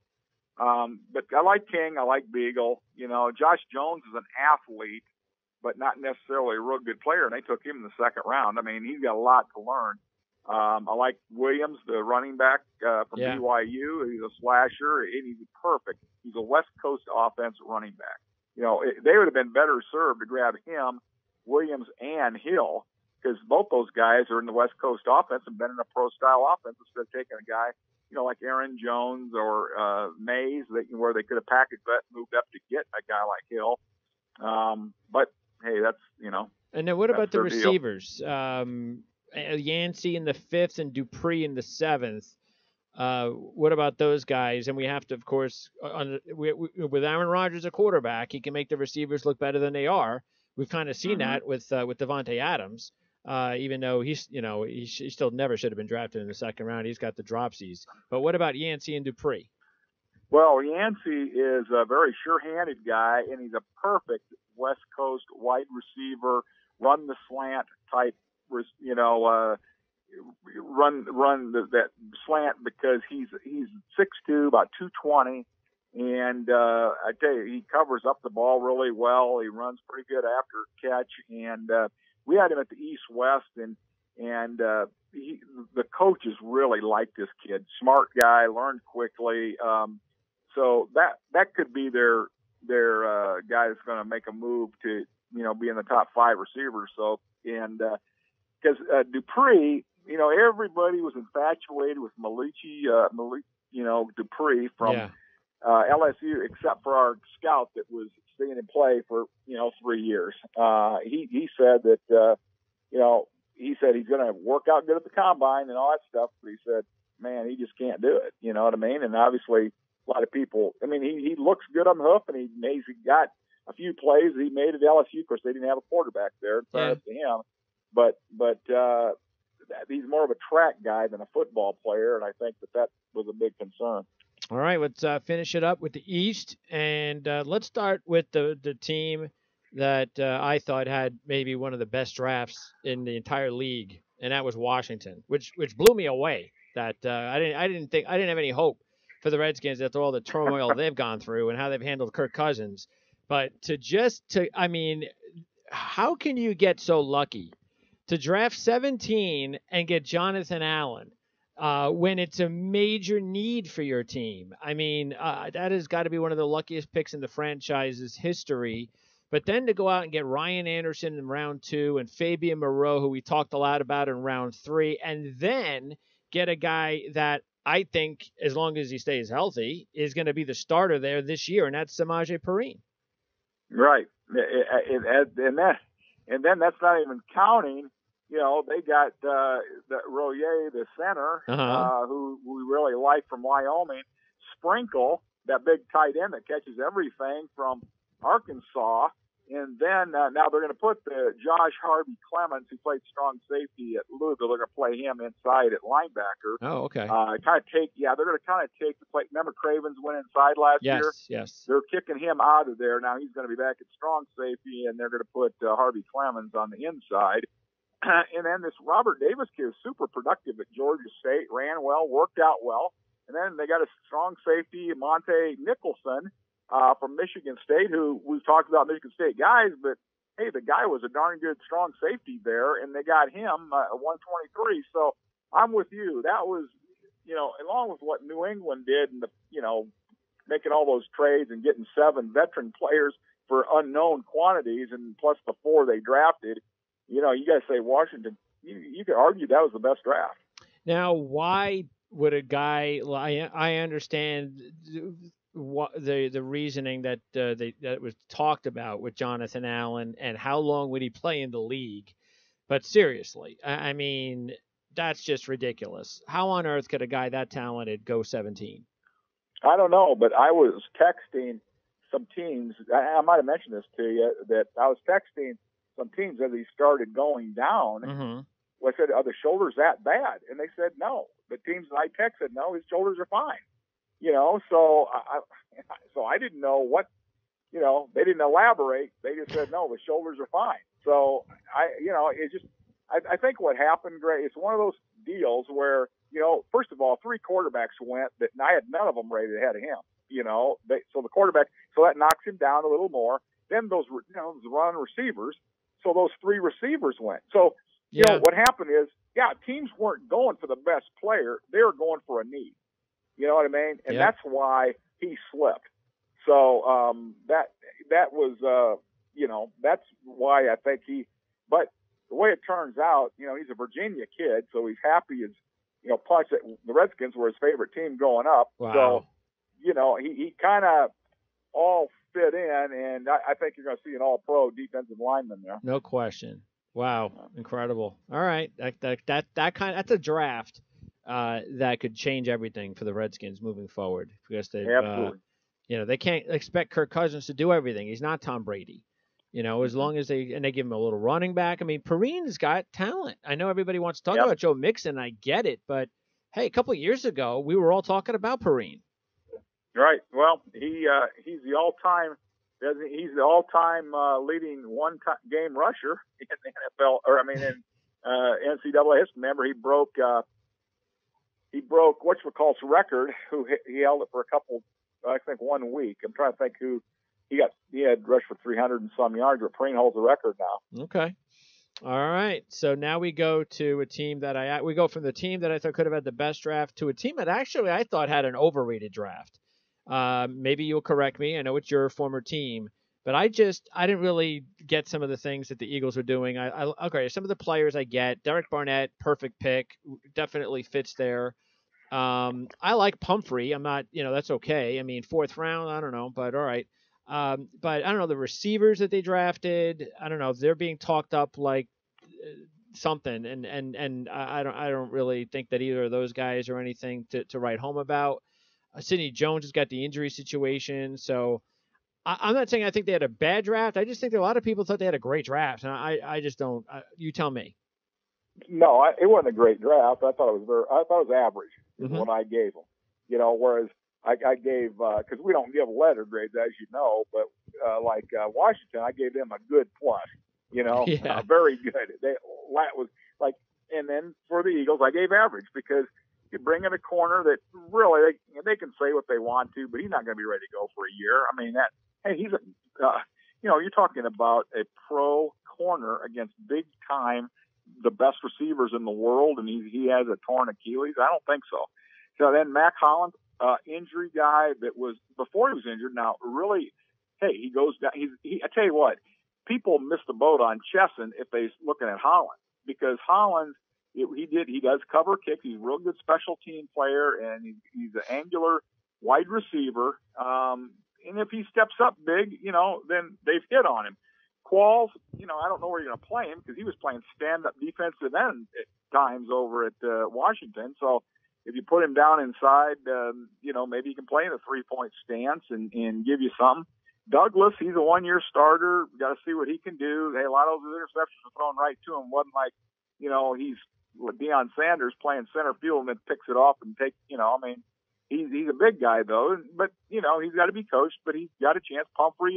Speaker 2: but I like King. I like Beagle. You know, Josh Jones is an athlete, but not necessarily a real good player, and they took him in the 2nd round. I mean, he's got a lot to learn. I like Williams, the running back from BYU. He's a slasher, and he's perfect. He's a West Coast offensive running back. You know, they would have been better served to grab him, Williams, and Hill, because both those guys are in the West Coast offense and been in a pro-style offense instead of taking a guy, you know, like Aaron Jones or Mays, where they could have packaged that and moved up to get a guy like Hill. But, hey, that's, you know.
Speaker 1: And then what about the receivers? Yancey in the 5th and Dupree in the 7th. What about those guys? And we have to, of course, with Aaron Rodgers a quarterback, he can make the receivers look better than they are. We've kind of seen that with Devontae Adams, even though he still never should have been drafted in the 2nd round. He's got the dropsies. But what about Yancey and Dupree?
Speaker 2: Well, Yancey is a very sure-handed guy, and he's a perfect West Coast wide receiver, run the slant type, you know, run that slant because he's 6'2", about 220, and I tell you, he covers up the ball really well. He runs pretty good after catch, and we had him at the East-West, and the coaches really liked this kid. Smart guy, learned quickly. So that could be their guy that's going to make a move to, you know, be in the top 5 receivers. So, and because Dupree, you know, everybody was infatuated with Dupree from LSU, except for our scout that was staying in play for, you know, 3 years. He said that, you know, he said he's going to work out good at the combine and all that stuff, but he said, man, he just can't do it. You know what I mean? And obviously, a lot of people, I mean, he looks good on the hoof, and he got a few plays that he made at LSU. Of course, they didn't have a quarterback there, in fairness to him. But he's more of a track guy than a football player, and I think that was a big concern.
Speaker 1: All right, let's finish it up with the East, and let's start with the team that I thought had maybe one of the best drafts in the entire league, and that was Washington, which blew me away. That I didn't have any hope for the Redskins after all the turmoil they've gone through and how they've handled Kirk Cousins. But I mean, how can you get so lucky to draft 17 and get Jonathan Allen when it's a major need for your team? I mean, that has got to be one of the luckiest picks in the franchise's history. But then to go out and get Ryan Anderson in round 2 and Fabian Moreau, who we talked a lot about in round 3, and then get a guy that I think, as long as he stays healthy, is going to be the starter there this year, and that's Samaje Perine. Right.
Speaker 2: And then that's not even counting, you know, they got the Royer, the center, who we really like from Wyoming. Sprinkle, that big tight end that catches everything from Arkansas. And then now they're going to put the Josh Harvey Clemens, who played strong safety at Louisville. They're going to play him inside at linebacker.
Speaker 1: Oh, okay.
Speaker 2: They're going to kind of take the play. Remember Cravens went inside last year?
Speaker 1: Yes.
Speaker 2: They're kicking him out of there. Now he's going to be back at strong safety, and they're going to put Harvey Clemens on the inside. And then this Robert Davis kid is super productive at Georgia State, ran well, worked out well. And then they got a strong safety, Monte Nicholson, from Michigan State, who we've talked about Michigan State guys, but hey, the guy was a darn good strong safety there, and they got him at 123. So I'm with you. That was, you know, along with what New England did, and making all those trades and getting 7 veteran players for unknown quantities, and plus the 4 they drafted. You know, you guys say Washington. You could argue that was the best draft.
Speaker 1: Now, why would a guy? I understand the reasoning that that was talked about with Jonathan Allen and how long would he play in the league. But seriously, I mean, that's just ridiculous. How on earth could a guy that talented go 17?
Speaker 2: I don't know, but I was texting some teams. I might have mentioned this to you, that I was texting some teams as he started going down.
Speaker 1: Mm-hmm.
Speaker 2: I said, are the shoulders that bad? And they said no. The teams that I texted, no, his shoulders are fine. You know, so I didn't know what, you know, they didn't elaborate. They just said, no, the shoulders are fine. So I think what happened, Gray, it's one of those deals where, first of all, 3 quarterbacks went that, and I had none of them rated ahead of him. So the quarterback, so that knocks him down a little more. Then those run receivers, so those 3 receivers went. So what happened is, teams weren't going for the best player; they were going for a need. You know what I mean? And that's why he slipped. So that was that's why I think he. But the way it turns out, he's a Virginia kid, so he's happy as plus the Redskins were his favorite team growing up.
Speaker 1: Wow.
Speaker 2: So he kind of all fit in, and I think you're going to see an all-pro defensive lineman there.
Speaker 1: No question. Wow, incredible. All right, that's a draft that could change everything for the Redskins moving forward, because
Speaker 2: absolutely.
Speaker 1: They can't expect Kirk Cousins to do everything. He's not Tom Brady. As long as they give him a little running back. I mean, Perrine's got talent. I know everybody wants to talk about Joe Mixon. I get it, but hey, a couple of years ago we were all talking about Perrine.
Speaker 2: Right. Well, he's the all-time leading one-game rusher in the NFL, in NCAA history. Remember, he broke whatchamacallit's record. He held it for I think 1 week. I'm trying to think who he had rushed for 300 and some yards. But Perrine holds the record now.
Speaker 1: Okay. All right. So now we go to a team that we go from the team that I thought could have had the best draft to a team that actually I thought had an overrated draft. Maybe you'll correct me. I know it's your former team, but I didn't really get some of the things that the Eagles were doing. Okay, some of the players I get. Derek Barnett, perfect pick, definitely fits there. I like Pumphrey. I'm not, that's okay. I mean, 4th round, I don't know, but all right. But I don't know, the receivers that they drafted, I don't know if they're being talked up like something, and I don't really think that either of those guys are anything to write home about. Sidney Jones has got the injury situation, so I'm not saying I think they had a bad draft. I just think that a lot of people thought they had a great draft, and I just don't. You tell me.
Speaker 2: No, it wasn't a great draft. I thought it was average is what I gave them. Whereas I gave because we don't give letter grades, as you know, but Washington, I gave them a good plus. Very good. That was like, and then for the Eagles, I gave average because you bring in a corner that really they can say what they want to, but he's not going to be ready to go for a year. I mean he's you're talking about a pro corner against big time, the best receivers in the world, and he has a torn Achilles. I don't think so. So then Mac Hollins, injury guy that was before he was injured. Now really, hey, he goes down. I tell you what, people miss the boat on Chesson if they're looking at Hollins, because Hollins. He does cover kicks. He's a real good special team player, and he's an angular wide receiver. And if he steps up big, then they've hit on him. Qualls, I don't know where you're going to play him because he was playing stand-up defensive end at times over at Washington. So if you put him down inside, maybe he can play in a 3-point stance and give you something. Douglas, he's a 1-year starter. Got to see what he can do. Hey, a lot of those interceptions were thrown right to him. Wasn't like, he's Deion Sanders playing center field and then picks it off and he's a big guy though, but he's got to be coached, but he's got a chance. Pumphrey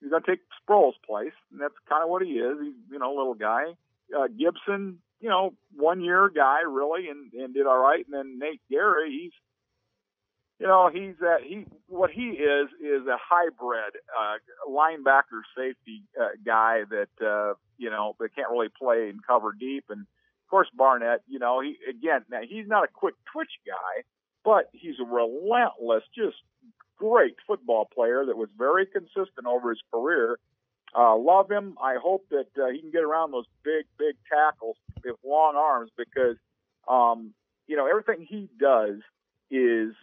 Speaker 2: he's going to take Sproul's place, and that's kind of what he is. He's, a little guy. Gibson, 1-year guy really, and did all right. And then Nate Gary, what he is a hybrid, linebacker safety, guy that, that can't really play and cover deep. And of course, Barnett, now he's not a quick twitch guy, but he's a relentless, just great football player that was very consistent over his career. Love him. I hope that he can get around those big tackles with long arms because, everything he does is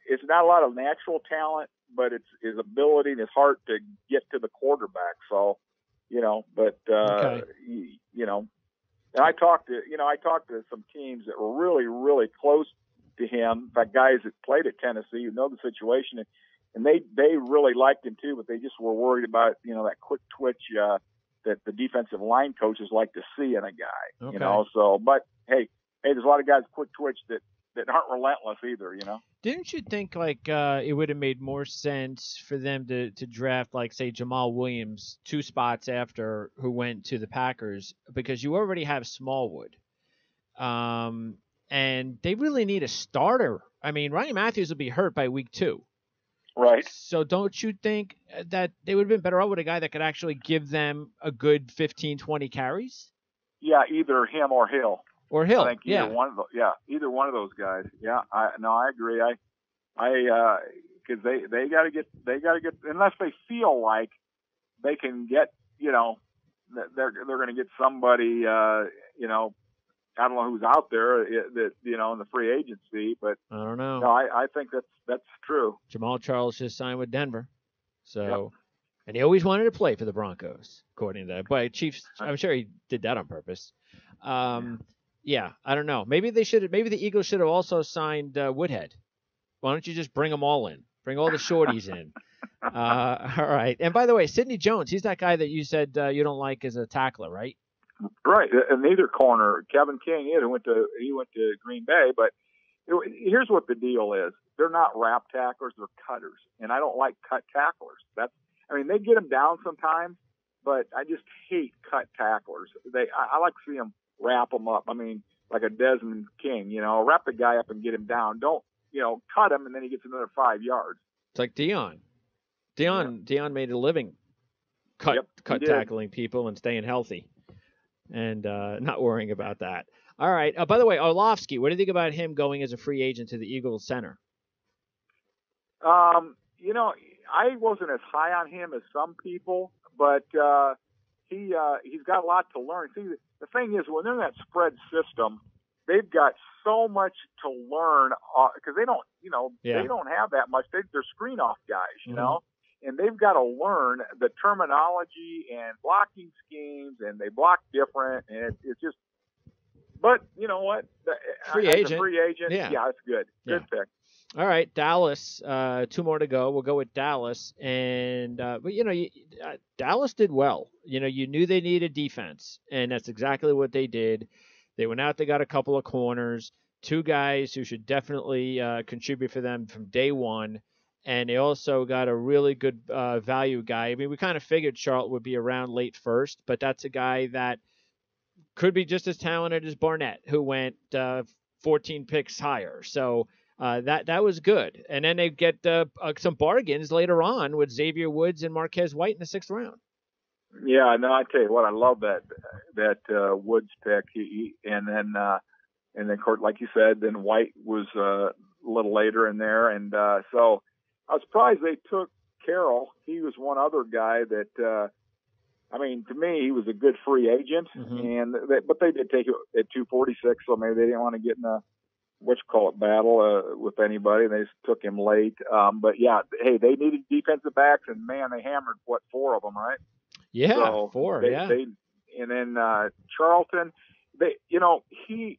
Speaker 2: it's not a lot of natural talent, but it's his ability and his heart to get to the quarterback. So, okay. And I talked to some teams that were really, really close to him. In fact, guys that played at Tennessee who know the situation, and they really liked him too, but they just were worried about that quick twitch that the defensive line coaches like to see in a guy.
Speaker 1: Okay.
Speaker 2: So but hey, there's a lot of guys quick twitch that aren't relentless either. You know.
Speaker 1: Didn't you think like it would have made more sense for them to draft like say Jamal Williams 2 spots after who went to the Packers because you already have Smallwood, and they really need a starter. I mean Ryan Matthews will be hurt by week 2.
Speaker 2: Right.
Speaker 1: So don't you think that they would have been better off with a guy that could actually give them a good 15, 20 carries?
Speaker 2: Yeah, either him or Hill.
Speaker 1: Or Hill.
Speaker 2: I think either one of those. Yeah, either one of those guys. Yeah, I agree. Because they got to get unless they feel like they can get they're going to get somebody I don't know who's out there that in the free agency, but
Speaker 1: I don't know.
Speaker 2: No, I think that's true.
Speaker 1: Jamal Charles just signed with Denver, so
Speaker 2: yep.
Speaker 1: And he always wanted to play for the Broncos, according to that. But Chiefs, I'm sure he did that on purpose. Yeah, I don't know. Maybe the Eagles should have also signed Woodhead. Why don't you just bring them all in? Bring all the shorties in. All right. And by the way, Sidney Jones, he's that guy that you said you don't like as a tackler, right?
Speaker 2: Right. And neither corner, Kevin King, he went to Green Bay, but here's what the deal is. They're not wrap tacklers, they're cutters. And I don't like cut tacklers. They get them down sometimes, but I just hate cut tacklers. I like to see them wrap them up. I mean, like a Desmond King, wrap the guy up and get him down. Don't, cut him and then he gets another 5 yards.
Speaker 1: It's like Dion. Dion made a living cut tackling people and staying healthy and not worrying about that. All right. By the way, Orlovsky, what do you think about him going as a free agent to the Eagles center?
Speaker 2: I wasn't as high on him as some people, but he's got a lot to learn. See, the thing is, when they're in that spread system, they've got so much to learn because they don't, they don't have that much. They're screen off guys, you know, and they've got to learn the terminology and blocking schemes, and they block different, and it's just. But you know what?
Speaker 1: Free agent,
Speaker 2: yeah, it's good. Good pick.
Speaker 1: All right, Dallas. 2 more to go. We'll go with Dallas, and but Dallas did well. You knew they needed defense, and that's exactly what they did. They went out. They got a couple of corners, 2 guys who should definitely contribute for them from day one, and they also got a really good value guy. I mean, we kind of figured Charlotte would be around late first, but that's a guy that could be just as talented as Barnett, who went 14 picks higher. So. That was good. And then they get some bargains later on with Xavier Woods and Marquez White in the 6th round.
Speaker 2: Yeah, no, I tell you what, I love that Woods pick. And then like you said, then White was a little later in there, and so I was surprised they took Carroll. He was one other guy that. To me, he was a good free agent, but they did take it at 246, so maybe they didn't want to get in a battle with anybody. They just took him late. But yeah, hey, they needed defensive backs, and man, they hammered 4 of them, right?
Speaker 1: Yeah, so 4.
Speaker 2: And then Charlton, if he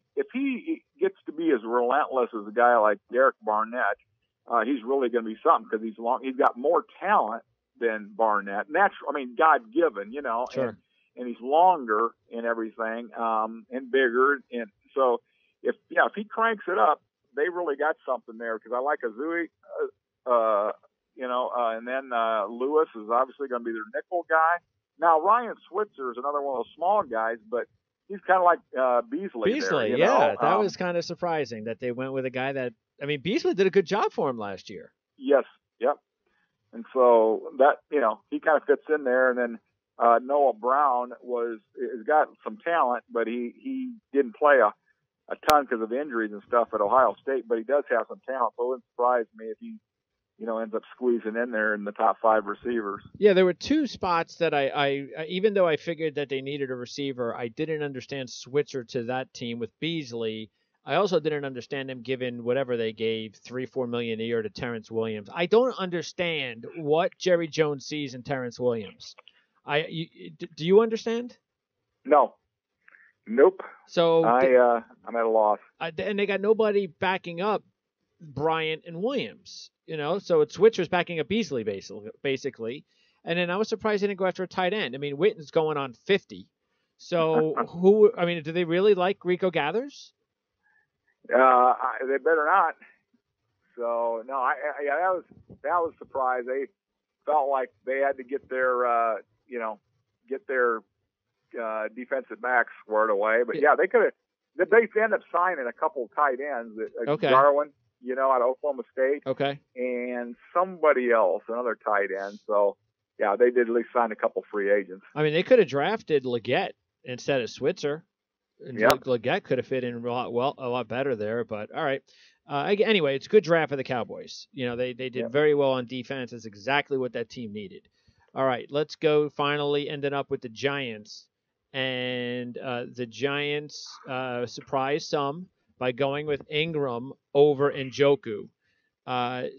Speaker 2: gets to be as relentless as a guy like Derek Barnett, he's really going to be something because he's got more talent than Barnett. God given,
Speaker 1: sure.
Speaker 2: and he's longer and everything, and bigger, and so. If he cranks it up, they really got something there because I like Azui, and then Lewis is obviously going to be their nickel guy. Now Ryan Switzer is another one of those small guys, but he's kind of like Beasley.
Speaker 1: Beasley,
Speaker 2: there,
Speaker 1: that was kind of surprising that they went with a guy that Beasley did a good job for him last year.
Speaker 2: Yes, yep. And so that he kind of fits in there, and then Noah Brown has got some talent, but he didn't play a ton because of injuries and stuff at Ohio State, but he does have some talent. So it wouldn't surprise me if he, ends up squeezing in there in the top 5 receivers.
Speaker 1: Yeah, there were 2 spots that I even though I figured that they needed a receiver, I didn't understand Switzer to that team with Beasley. I also didn't understand them giving whatever they gave, $3-4 million a year to Terrence Williams. I don't understand what Jerry Jones sees in Terrence Williams. Do you understand?
Speaker 2: No. Nope.
Speaker 1: So
Speaker 2: I'm at a loss.
Speaker 1: And they got nobody backing up Bryant and Williams, So it's Switzer's backing up Beasley basically. And then I was surprised they didn't go after a tight end. Witten's going on 50. So do they really like Rico Gathers?
Speaker 2: They better not. So no, that was a surprise. They felt like they had to get their defensive backs squared away. But yeah, they could have. They ended up signing a couple of tight ends.
Speaker 1: Okay.
Speaker 2: Jarwin, out of Oklahoma State.
Speaker 1: Okay.
Speaker 2: And somebody else, another tight end. So yeah, they did at least sign a couple free agents.
Speaker 1: I mean, they could have drafted Leggett instead of Switzer. And
Speaker 2: yep.
Speaker 1: Leggett could have fit in a lot better there. But all right. Anyway, it's a good draft for the Cowboys. They did very well on defense. It's exactly what that team needed. All right, let's go. Finally, ended up with the Giants, and the Giants surprised some by going with Ingram over Njoku.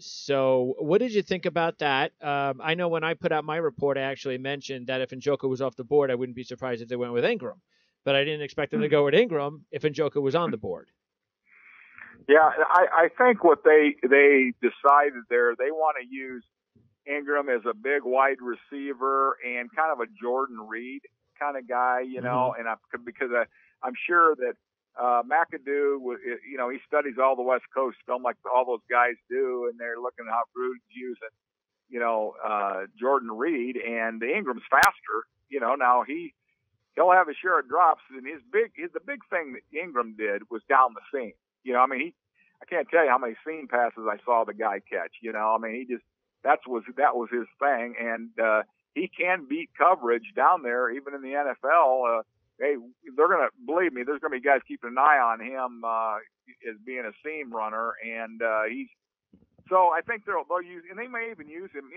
Speaker 1: So what did you think about that? I know when I put out my report, I actually mentioned that if Njoku was off the board, I wouldn't be surprised if they went with Ingram. But I didn't expect them to go with Ingram if Njoku was on the board.
Speaker 2: Yeah, I think what they decided there, they want to use Ingram as a big wide receiver and kind of a Jordan Reed kind of guy, and because I'm sure that McAdoo, he studies all the West Coast film like all those guys do, and they're looking at how Gruden's using, Jordan Reed, and Ingram's faster. Now he'll have a share of drops, and the big thing that Ingram did was down the seam. I can't tell you how many seam passes I saw the guy catch. That was his thing, and he can beat coverage down there, even in the NFL. They're gonna believe me. There's gonna be guys keeping an eye on him as being a seam runner, and So I think they'll use, and they may even use him.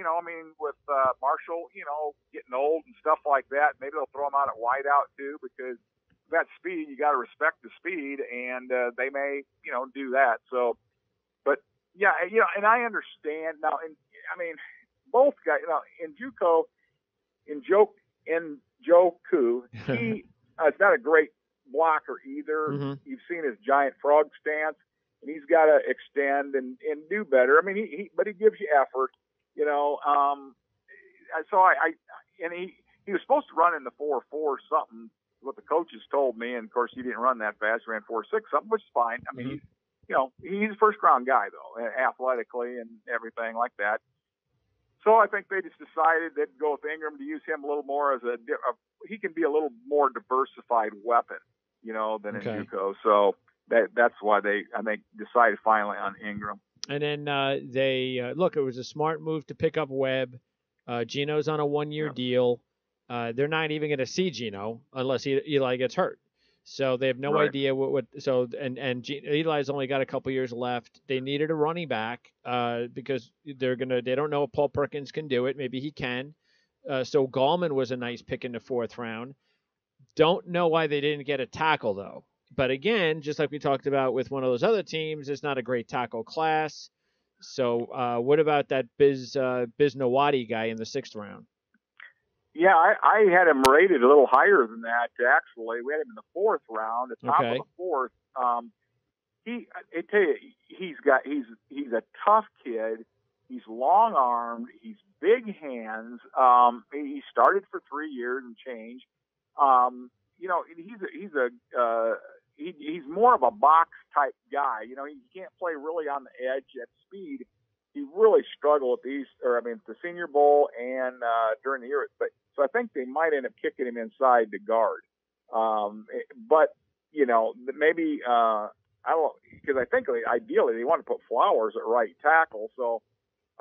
Speaker 2: With Marshall, getting old and stuff like that. Maybe they'll throw him out at wide out too, because that speed, you got to respect the speed, and they may, do that. So, but yeah, and I understand now. And both guys, Njoku, he is not a great blocker either.
Speaker 1: Mm-hmm.
Speaker 2: You've seen his giant frog stance, and he's got to extend and do better. But he gives you effort, So he was supposed to run in the 4.4 something. What the coaches told me, and of course he didn't run that fast. He ran 4.6 something, which is fine. He's a first round guy though, athletically and everything like that. So I think they just decided they'd go with Ingram to use him a little more as he can be a little more diversified weapon, than Njoku. So that's why they, I think, decided finally on Ingram.
Speaker 1: And then it was a smart move to pick up Webb. Geno's on a 1-year deal. They're not even going to see Geno unless Eli gets hurt. So they have no idea what. So Eli's only got a couple years left. They needed a running back because they don't know if Paul Perkins can do it. Maybe he can. So Gallman was a nice pick in the 4th round. Don't know why they didn't get a tackle though. But again, just like we talked about with one of those other teams, it's not a great tackle class. So what about that Biz Nawadi guy in the 6th round?
Speaker 2: Yeah, I had him rated a little higher than that. Actually, we had him in the 4th round, the top of the 4th. I tell you, he's a tough kid. He's long armed. He's big hands. He started for 3 years and change. He's more of a box type guy. He can't play really on the edge at speed. He really struggled at the Senior Bowl and during the year. So I think they might end up kicking him inside to guard. But maybe I don't, because I think ideally they want to put Flowers at right tackle. So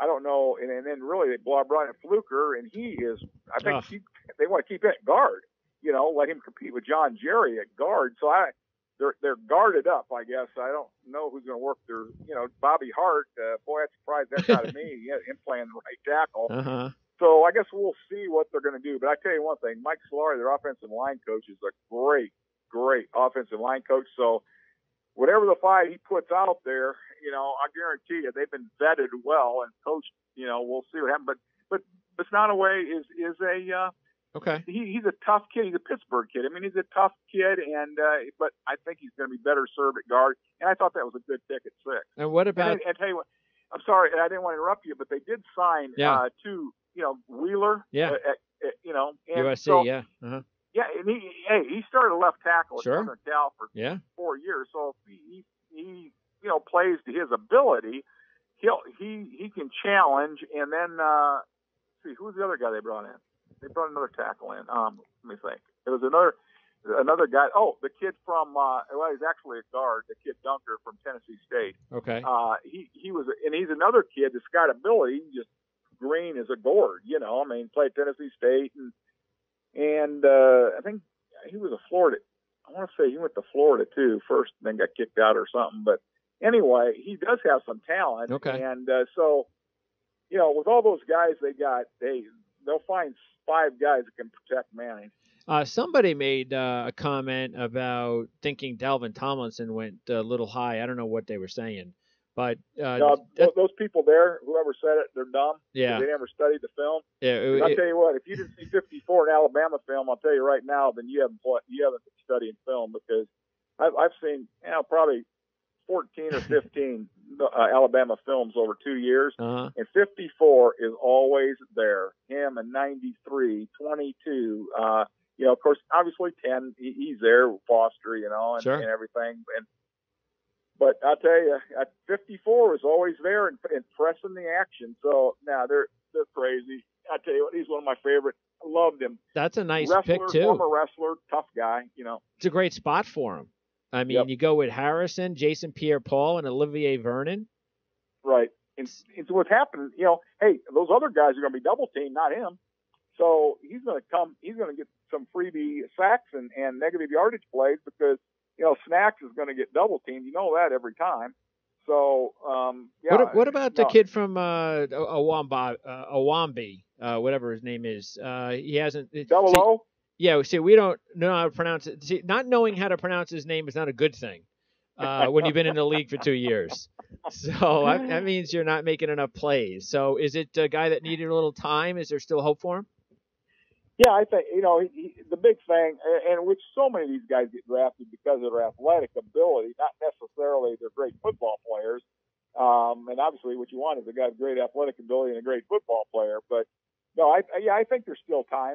Speaker 2: I don't know. And then really they brought in Fluker, and he is. I think they want to keep him at guard. Let him compete with John Jerry at guard. So they're guarded up, I guess. I don't know who's going to work their, Bobby Hart. Boy, that's surprised that's out of me. Him playing the right tackle.
Speaker 1: Uh-huh.
Speaker 2: So I guess we'll see what they're going to do. But I tell you one thing, Mike Solari, their offensive line coach, is a great, great offensive line coach. So whatever the fight he puts out there, I guarantee you they've been vetted well and coached. We'll see what happens. But Bisnanaway is a
Speaker 1: okay.
Speaker 2: He's a tough kid. He's a Pittsburgh kid. He's a tough kid, and but I think he's going to be better served at guard. And I thought that was a good pick at 6.
Speaker 1: And what about?
Speaker 2: And I tell you what, I'm sorry, I didn't want to interrupt you, but they did sign two. Wheeler.
Speaker 1: Yeah.
Speaker 2: And
Speaker 1: USC.
Speaker 2: so,
Speaker 1: yeah. Uh-huh.
Speaker 2: Yeah, and he started left tackle at Southern Cal for 4 years. So he plays to his ability, he can challenge. And then see, who's the other guy they brought in? They brought another tackle in. Let me think. It was another guy. Oh, the kid from he's actually a guard. The kid Dunker from Tennessee State.
Speaker 1: Okay.
Speaker 2: He was, and he's another kid that's got ability. He's just green as a gourd. Played Tennessee State, and I think he was a Florida. I want to say he went to Florida too first, and then got kicked out or something. But anyway, he does have some talent.
Speaker 1: Okay.
Speaker 2: And so, with all those guys they got, they'll find 5 guys that can protect Manning.
Speaker 1: Somebody made a comment about thinking Dalvin Tomlinson went a little high. I don't know what they were saying, but
Speaker 2: those people there, whoever said it, they're dumb.
Speaker 1: Yeah.
Speaker 2: They never studied the film.
Speaker 1: Yeah.
Speaker 2: I'll tell you what, if you didn't see 54 in Alabama film, I'll tell you right now, then you haven't been studying film, because I've seen probably 14 or 15 Alabama films over 2 years,
Speaker 1: Uh-huh.
Speaker 2: and 54 is always there. Him and 93, 22. Of course, obviously 10, he's there, Foster, and,
Speaker 1: Sure.
Speaker 2: and everything. But I'll tell you, 54 is always there and pressing the action. So now they're crazy. I tell you what, he's one of my favorite. I loved him.
Speaker 1: That's a nice
Speaker 2: wrestler,
Speaker 1: pick too.
Speaker 2: Former wrestler, tough guy.
Speaker 1: It's a great spot for him. I mean,
Speaker 2: Yep.
Speaker 1: You go with Harrison, Jason Pierre-Paul, and Olivier Vernon.
Speaker 2: Right. And so what's happened, hey, those other guys are going to be double teamed, not him. So he's going to get some freebie sacks and negative yardage plays, because, Snacks is going to get double teamed. You know that every time. So,
Speaker 1: What about the kid from Owambi, whatever his name is? He hasn't.
Speaker 2: Double-O?
Speaker 1: Yeah, see, we don't know how to pronounce it. See, not knowing how to pronounce his name is not a good thing when you've been in the league for 2 years. So that means you're not making enough plays. So is it a guy that needed a little time? Is there still hope for him?
Speaker 2: Yeah, I think, the big thing, and which so many of these guys get drafted because of their athletic ability, not necessarily they're great football players. And obviously what you want is a guy with great athletic ability and a great football player. But no, I think there's still time.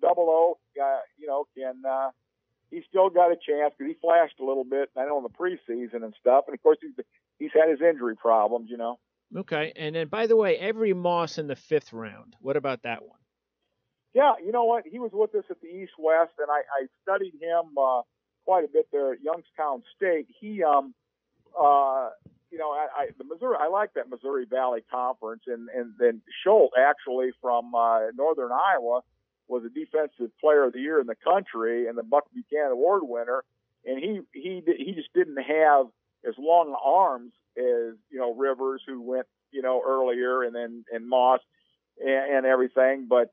Speaker 2: Double-O, he's still got a chance, because he flashed a little bit, I know, in the preseason and stuff. And of course he's had his injury problems,
Speaker 1: Okay. And then, by the way, Avery Moss in the 5th round. What about that one?
Speaker 2: Yeah, you know what? He was with us at the East-West, and I studied him quite a bit there at Youngstown State. He, the Missouri, I like that Missouri Valley Conference, and then Schultz, actually from Northern Iowa, was a Defensive Player of the Year in the country and the Buck Buchanan Award winner, and he just didn't have as long arms as Rivers, who went earlier, and Moss and everything, but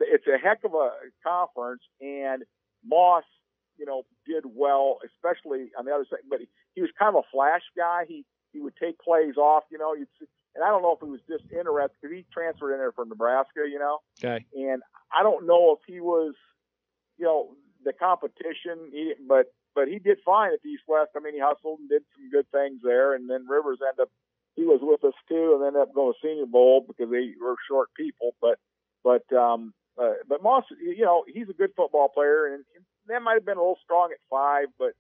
Speaker 2: it's a heck of a conference, and Moss, did well, especially on the other side. But he was kind of a flash guy. He would take plays off, and I don't know if he was just interested, because he transferred in there from Nebraska,
Speaker 1: Okay.
Speaker 2: And I don't know if he was, the competition, but he did fine at the East-West. I mean, he hustled and did some good things there, and then Rivers he was with us too, and ended up going to Senior Bowl because they were short people. But Moss, he's a good football player, and that might have been a little strong at 5, but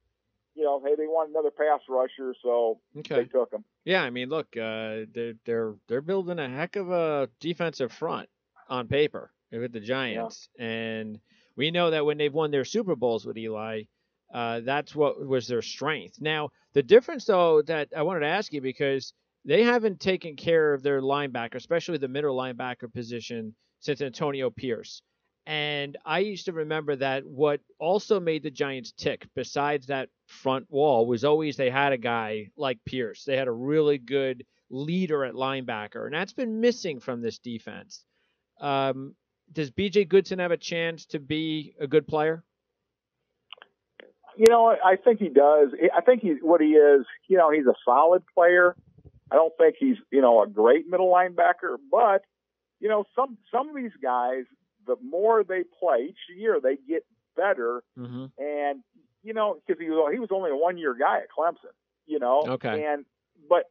Speaker 2: hey, they want another pass rusher, so They took him.
Speaker 1: Yeah, I mean, look, they're building a heck of a defensive front on paper with the Giants, and we know that when they've won their Super Bowls with Eli, that's what was their strength. Now, the difference, though, that I wanted to ask you, because they haven't taken care of their linebacker, especially the middle linebacker position, since Antonio Pierce. And I used to remember that what also made the Giants tick, besides that front wall, was always they had a guy like Pierce. They had a really good leader at linebacker, and that's been missing from this defense. Does B.J. Goodson have a chance to be a good player?
Speaker 2: I think he does. I think what he is, he's a solid player. I don't think he's, a great middle linebacker, but, some of these guys, the more they play each year, they get better.
Speaker 1: Mm-hmm.
Speaker 2: And, because he was only a 1-year guy at Clemson,
Speaker 1: Okay.
Speaker 2: And, but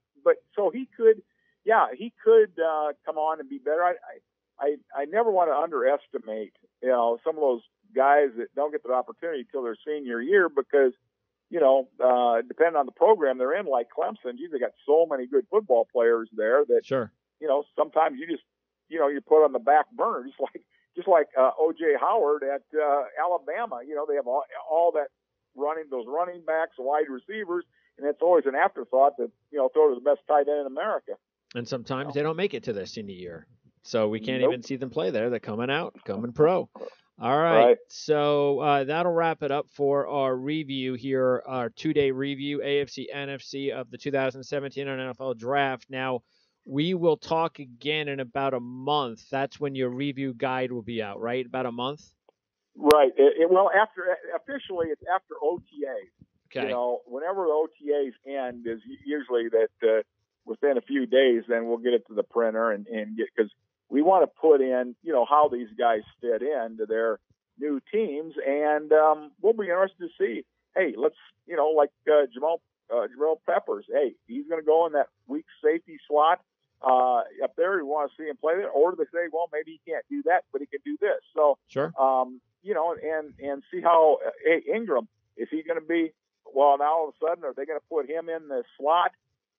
Speaker 2: so he could come on and be better. I never want to underestimate, some of those guys that don't get their opportunity till their senior year, because, depending on the program they're in, like Clemson, they got so many good football players there that,
Speaker 1: Sure.
Speaker 2: Sometimes you just, you put on the back burner, just like O.J. Howard at Alabama. They have all that those running backs, wide receivers, and it's always an afterthought that, throw to the best tight end in America.
Speaker 1: And sometimes they don't make it to their senior year. So we can't
Speaker 2: Nope.
Speaker 1: even see them play there. They're coming pro. All right. So that'll wrap it up for our review here, our 2-day review, AFC, NFC of the 2017 NFL Draft. Now, we will talk again in about a month. That's when your review guide will be out, right? About a month?
Speaker 2: Right. Officially, it's after OTAs.
Speaker 1: Okay.
Speaker 2: Whenever the OTAs end is usually that within a few days, then we'll get it to the printer and get, because we want to put in, how these guys fit into their new teams. And we'll be interested to see, hey, let's, like Jamal Peppers, hey, he's going to go in that weak safety slot up there. We want to see him play there. Or do they say, well, maybe he can't do that, but he can do this. So,
Speaker 1: sure.
Speaker 2: And see how, Ingram, is he going to be, well, now all of a sudden, are they going to put him in the slot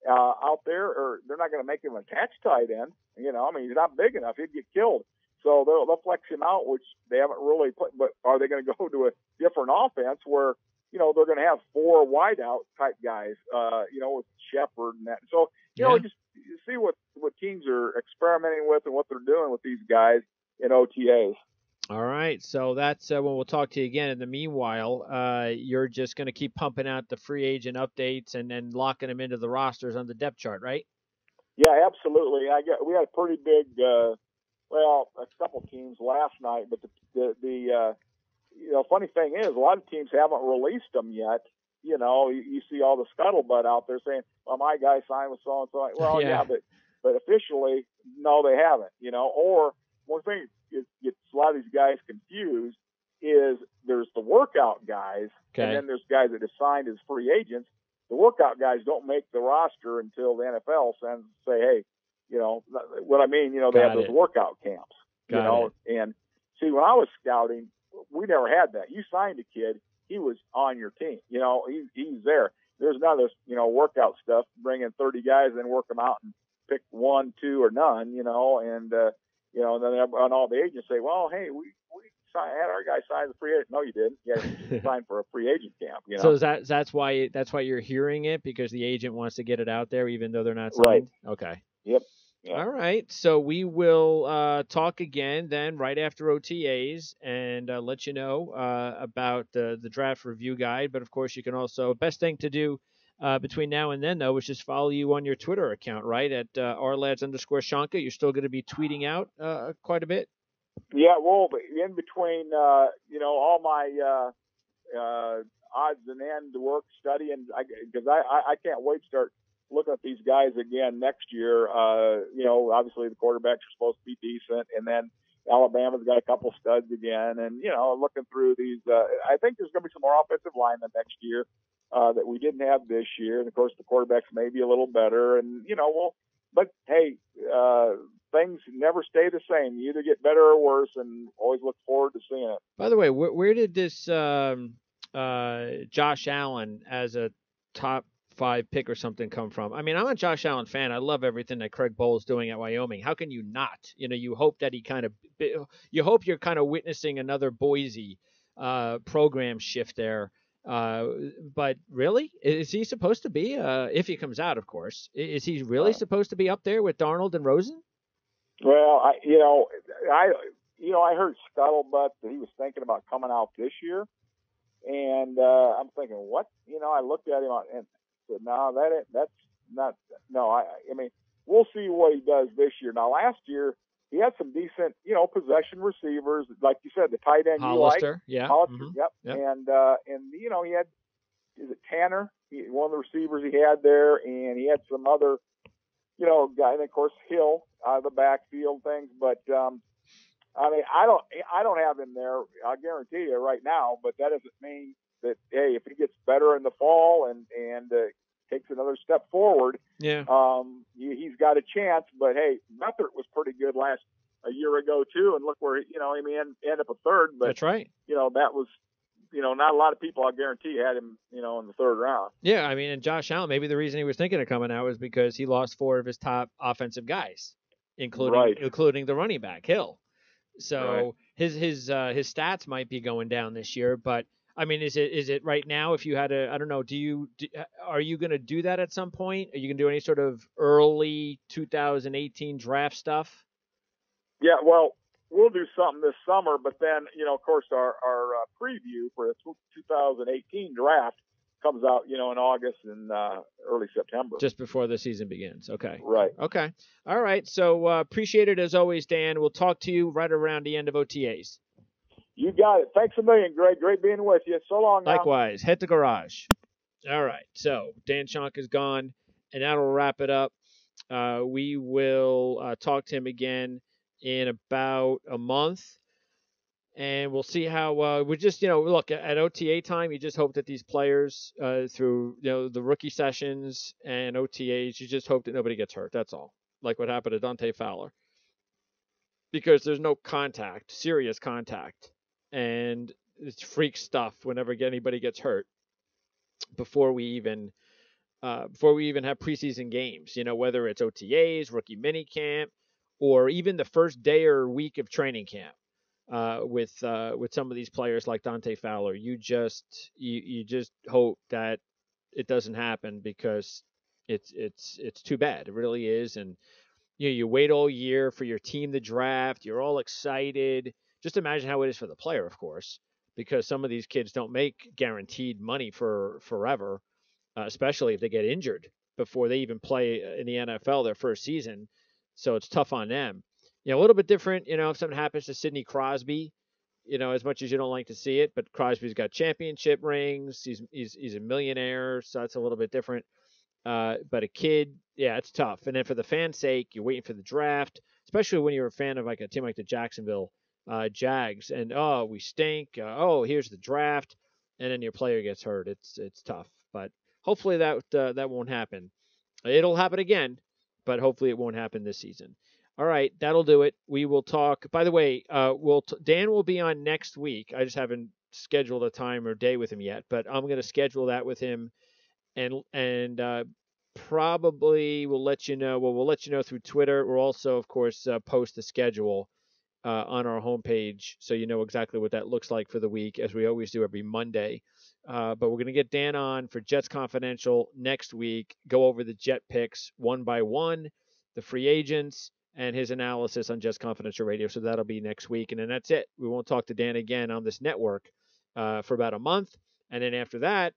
Speaker 2: out there, or they're not going to make him a catch tight end? He's not big enough. He'd get killed. So they'll flex him out, which they haven't really put. But are they going to go to a different offense where, they're going to have 4 wideout type guys, with Shepard and that. So, just see what teams are experimenting with and what they're doing with these guys in OTAs.
Speaker 1: All right, so that's when we'll talk to you again. In the meanwhile, you're just going to keep pumping out the free agent updates and then locking them into the rosters on the depth chart, right?
Speaker 2: Yeah, absolutely. We had a pretty big, a couple teams last night, but the funny thing is, a lot of teams haven't released them yet. You see all the scuttlebutt out there saying, well, my guy signed with so-and-so. Well, yeah, but officially, no, they haven't, Or one thing gets a lot of these guys confused is there's the workout guys, and then there's guys that have signed as free agents. The workout guys don't make the roster until the NFL sends say, hey, what I mean, they have those workout camps, and see, when I was scouting, we never had that. You signed a kid, he was on your team, he's there. There's none of this, workout stuff, bring in 30 guys and work them out and pick 1, 2, or none, and then all the agents say, well, hey, we had our guy sign the free agent. No, you didn't. Yeah, you signed for a free agent camp.
Speaker 1: So that's why you're hearing it, because the agent wants to get it out there, even though they're not signed.
Speaker 2: Right.
Speaker 1: Okay.
Speaker 2: Yep.
Speaker 1: All right. So we will talk again then right after OTAs and let you know about the draft review guide. But of course, you can also, best thing to do between now and then, though, is just follow you on your Twitter account, right? At rlads_Shanka. You're still going to be tweeting out quite a bit.
Speaker 2: Yeah, well, in between, all my odds and end work studying, because I can't wait to start looking at these guys again next year. Obviously the quarterbacks are supposed to be decent, and then Alabama's got a couple studs again, and looking through these, I think there's going to be some more offensive linemen next year that we didn't have this year, and of course the quarterbacks may be a little better, and but hey, things never stay the same. You either get better or worse, and always look forward to seeing it.
Speaker 1: By the way, where did this Josh Allen as a top 5 pick or something come from? I mean, I'm a Josh Allen fan. I love everything that Craig Bohl is doing at Wyoming. How can you not? You hope that you're kind of witnessing another Boise program shift there. But really, is he supposed to be, if he comes out, of course, is he really supposed to be up there with Darnold and Rosen?
Speaker 2: Well, I heard scuttlebutt that he was thinking about coming out this year, and I'm thinking, what? I looked at him and said, no, that's not. No, I mean, we'll see what he does this year. Now, last year he had some decent, possession receivers, like you said, the tight end
Speaker 1: Hollister,
Speaker 2: Hollister,
Speaker 1: mm-hmm.
Speaker 2: Yep. And he had, is it Tanner? One of the receivers he had there, and he had some other, guy, and of course Hill out of the backfield things. But I mean, I don't have him there. I guarantee you right now. But that doesn't mean that, hey, if he gets better in the fall and takes another step forward, he's got a chance. But hey, Beathard was pretty good a year ago too, and look where he ended up a third. But
Speaker 1: that's right.
Speaker 2: That was not a lot of people, I guarantee, had him, in the third round.
Speaker 1: Yeah, I mean, and Josh Allen, maybe the reason he was thinking of coming out was because he lost 4 of his top offensive guys, including the running back Hill. So his stats might be going down this year, but I mean, is it right now? If you had I don't know, are you going to do that at some point? Are you going to do any sort of early 2018 draft stuff?
Speaker 2: Yeah, well, we'll do something this summer, but then, of course, our preview for the 2018 draft comes out, in August and early September.
Speaker 1: Just before the season begins. Okay.
Speaker 2: Right.
Speaker 1: Okay. All right. So appreciate it as always, Dan. We'll talk to you right around the end of OTAs.
Speaker 2: You got it. Thanks a million, Greg. Great being with you. So long now.
Speaker 1: Likewise. Head to garage. All right. So Dan Schonk is gone, and that'll wrap it up. We will talk to him again in about a month. And we'll see how we just, look, at OTA time, you just hope that these players through, the rookie sessions and OTAs, you just hope that nobody gets hurt. That's all. Like what happened to Dante Fowler. Because there's no contact, serious contact. And it's freak stuff whenever anybody gets hurt before we even have preseason games, whether it's OTAs, rookie minicamp, or even the first day or week of training camp. With some of these players like Dante Fowler, you just hope that it doesn't happen, because it's too bad. It really is. And you wait all year for your team to draft. You're all excited. Just imagine how it is for the player, of course, because some of these kids don't make guaranteed money for forever, especially if they get injured before they even play in the NFL their first season. So it's tough on them. A little bit different, if something happens to Sidney Crosby, as much as you don't like to see it, but Crosby's got championship rings. He's a millionaire, so that's a little bit different. But a kid, yeah, it's tough. And then for the fans' sake, you're waiting for the draft, especially when you're a fan of like a team like the Jacksonville Jags, and we stink. Here's the draft, and then your player gets hurt. It's tough, but hopefully that won't happen. It'll happen again, but hopefully it won't happen this season. All right, that'll do it. We will talk. By the way, Dan will be on next week. I just haven't scheduled a time or day with him yet, but I'm going to schedule that with him, and probably we'll let you know. Well, we'll let you know through Twitter. We'll also, of course, post the schedule on our homepage, so you know exactly what that looks like for the week, as we always do every Monday. But we're going to get Dan on for Jets Confidential next week, go over the Jet picks one by one, the free agents, and his analysis on Jets Confidential Radio. So that'll be next week. And then that's it. We won't talk to Dan again on this network for about a month. And then after that,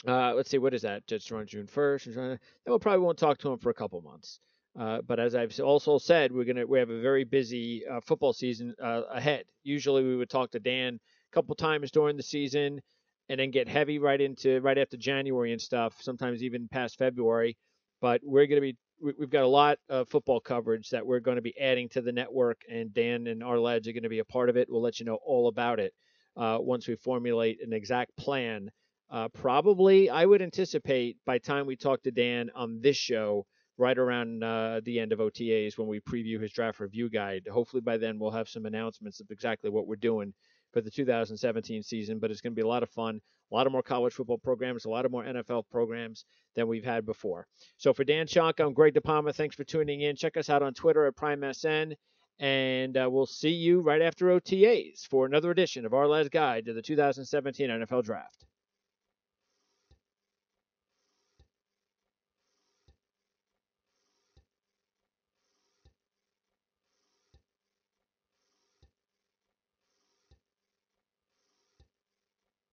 Speaker 1: let's see, what is that? Jets run June 1st. Then we probably won't talk to him for a couple months. But as I've also said, we have a very busy football season ahead. Usually we would talk to Dan a couple times during the season, and then get heavy right after January and stuff, sometimes even past February. But we've got a lot of football coverage that we're going to be adding to the network, and Dan and our lads are going to be a part of it. We'll let you know all about it once we formulate an exact plan. Probably, I would anticipate by the time we talk to Dan on this show, right around the end of OTAs, when we preview his draft review guide. Hopefully by then we'll have some announcements of exactly what we're doing for the 2017 season, but it's going to be a lot of fun, a lot of more college football programs, a lot of more NFL programs than we've had before. So for Dan Schonk, I'm Greg DePalma. Thanks for tuning in. Check us out on Twitter at PrimeSN, and we'll see you right after OTAs for another edition of our last guide to the 2017 NFL Draft.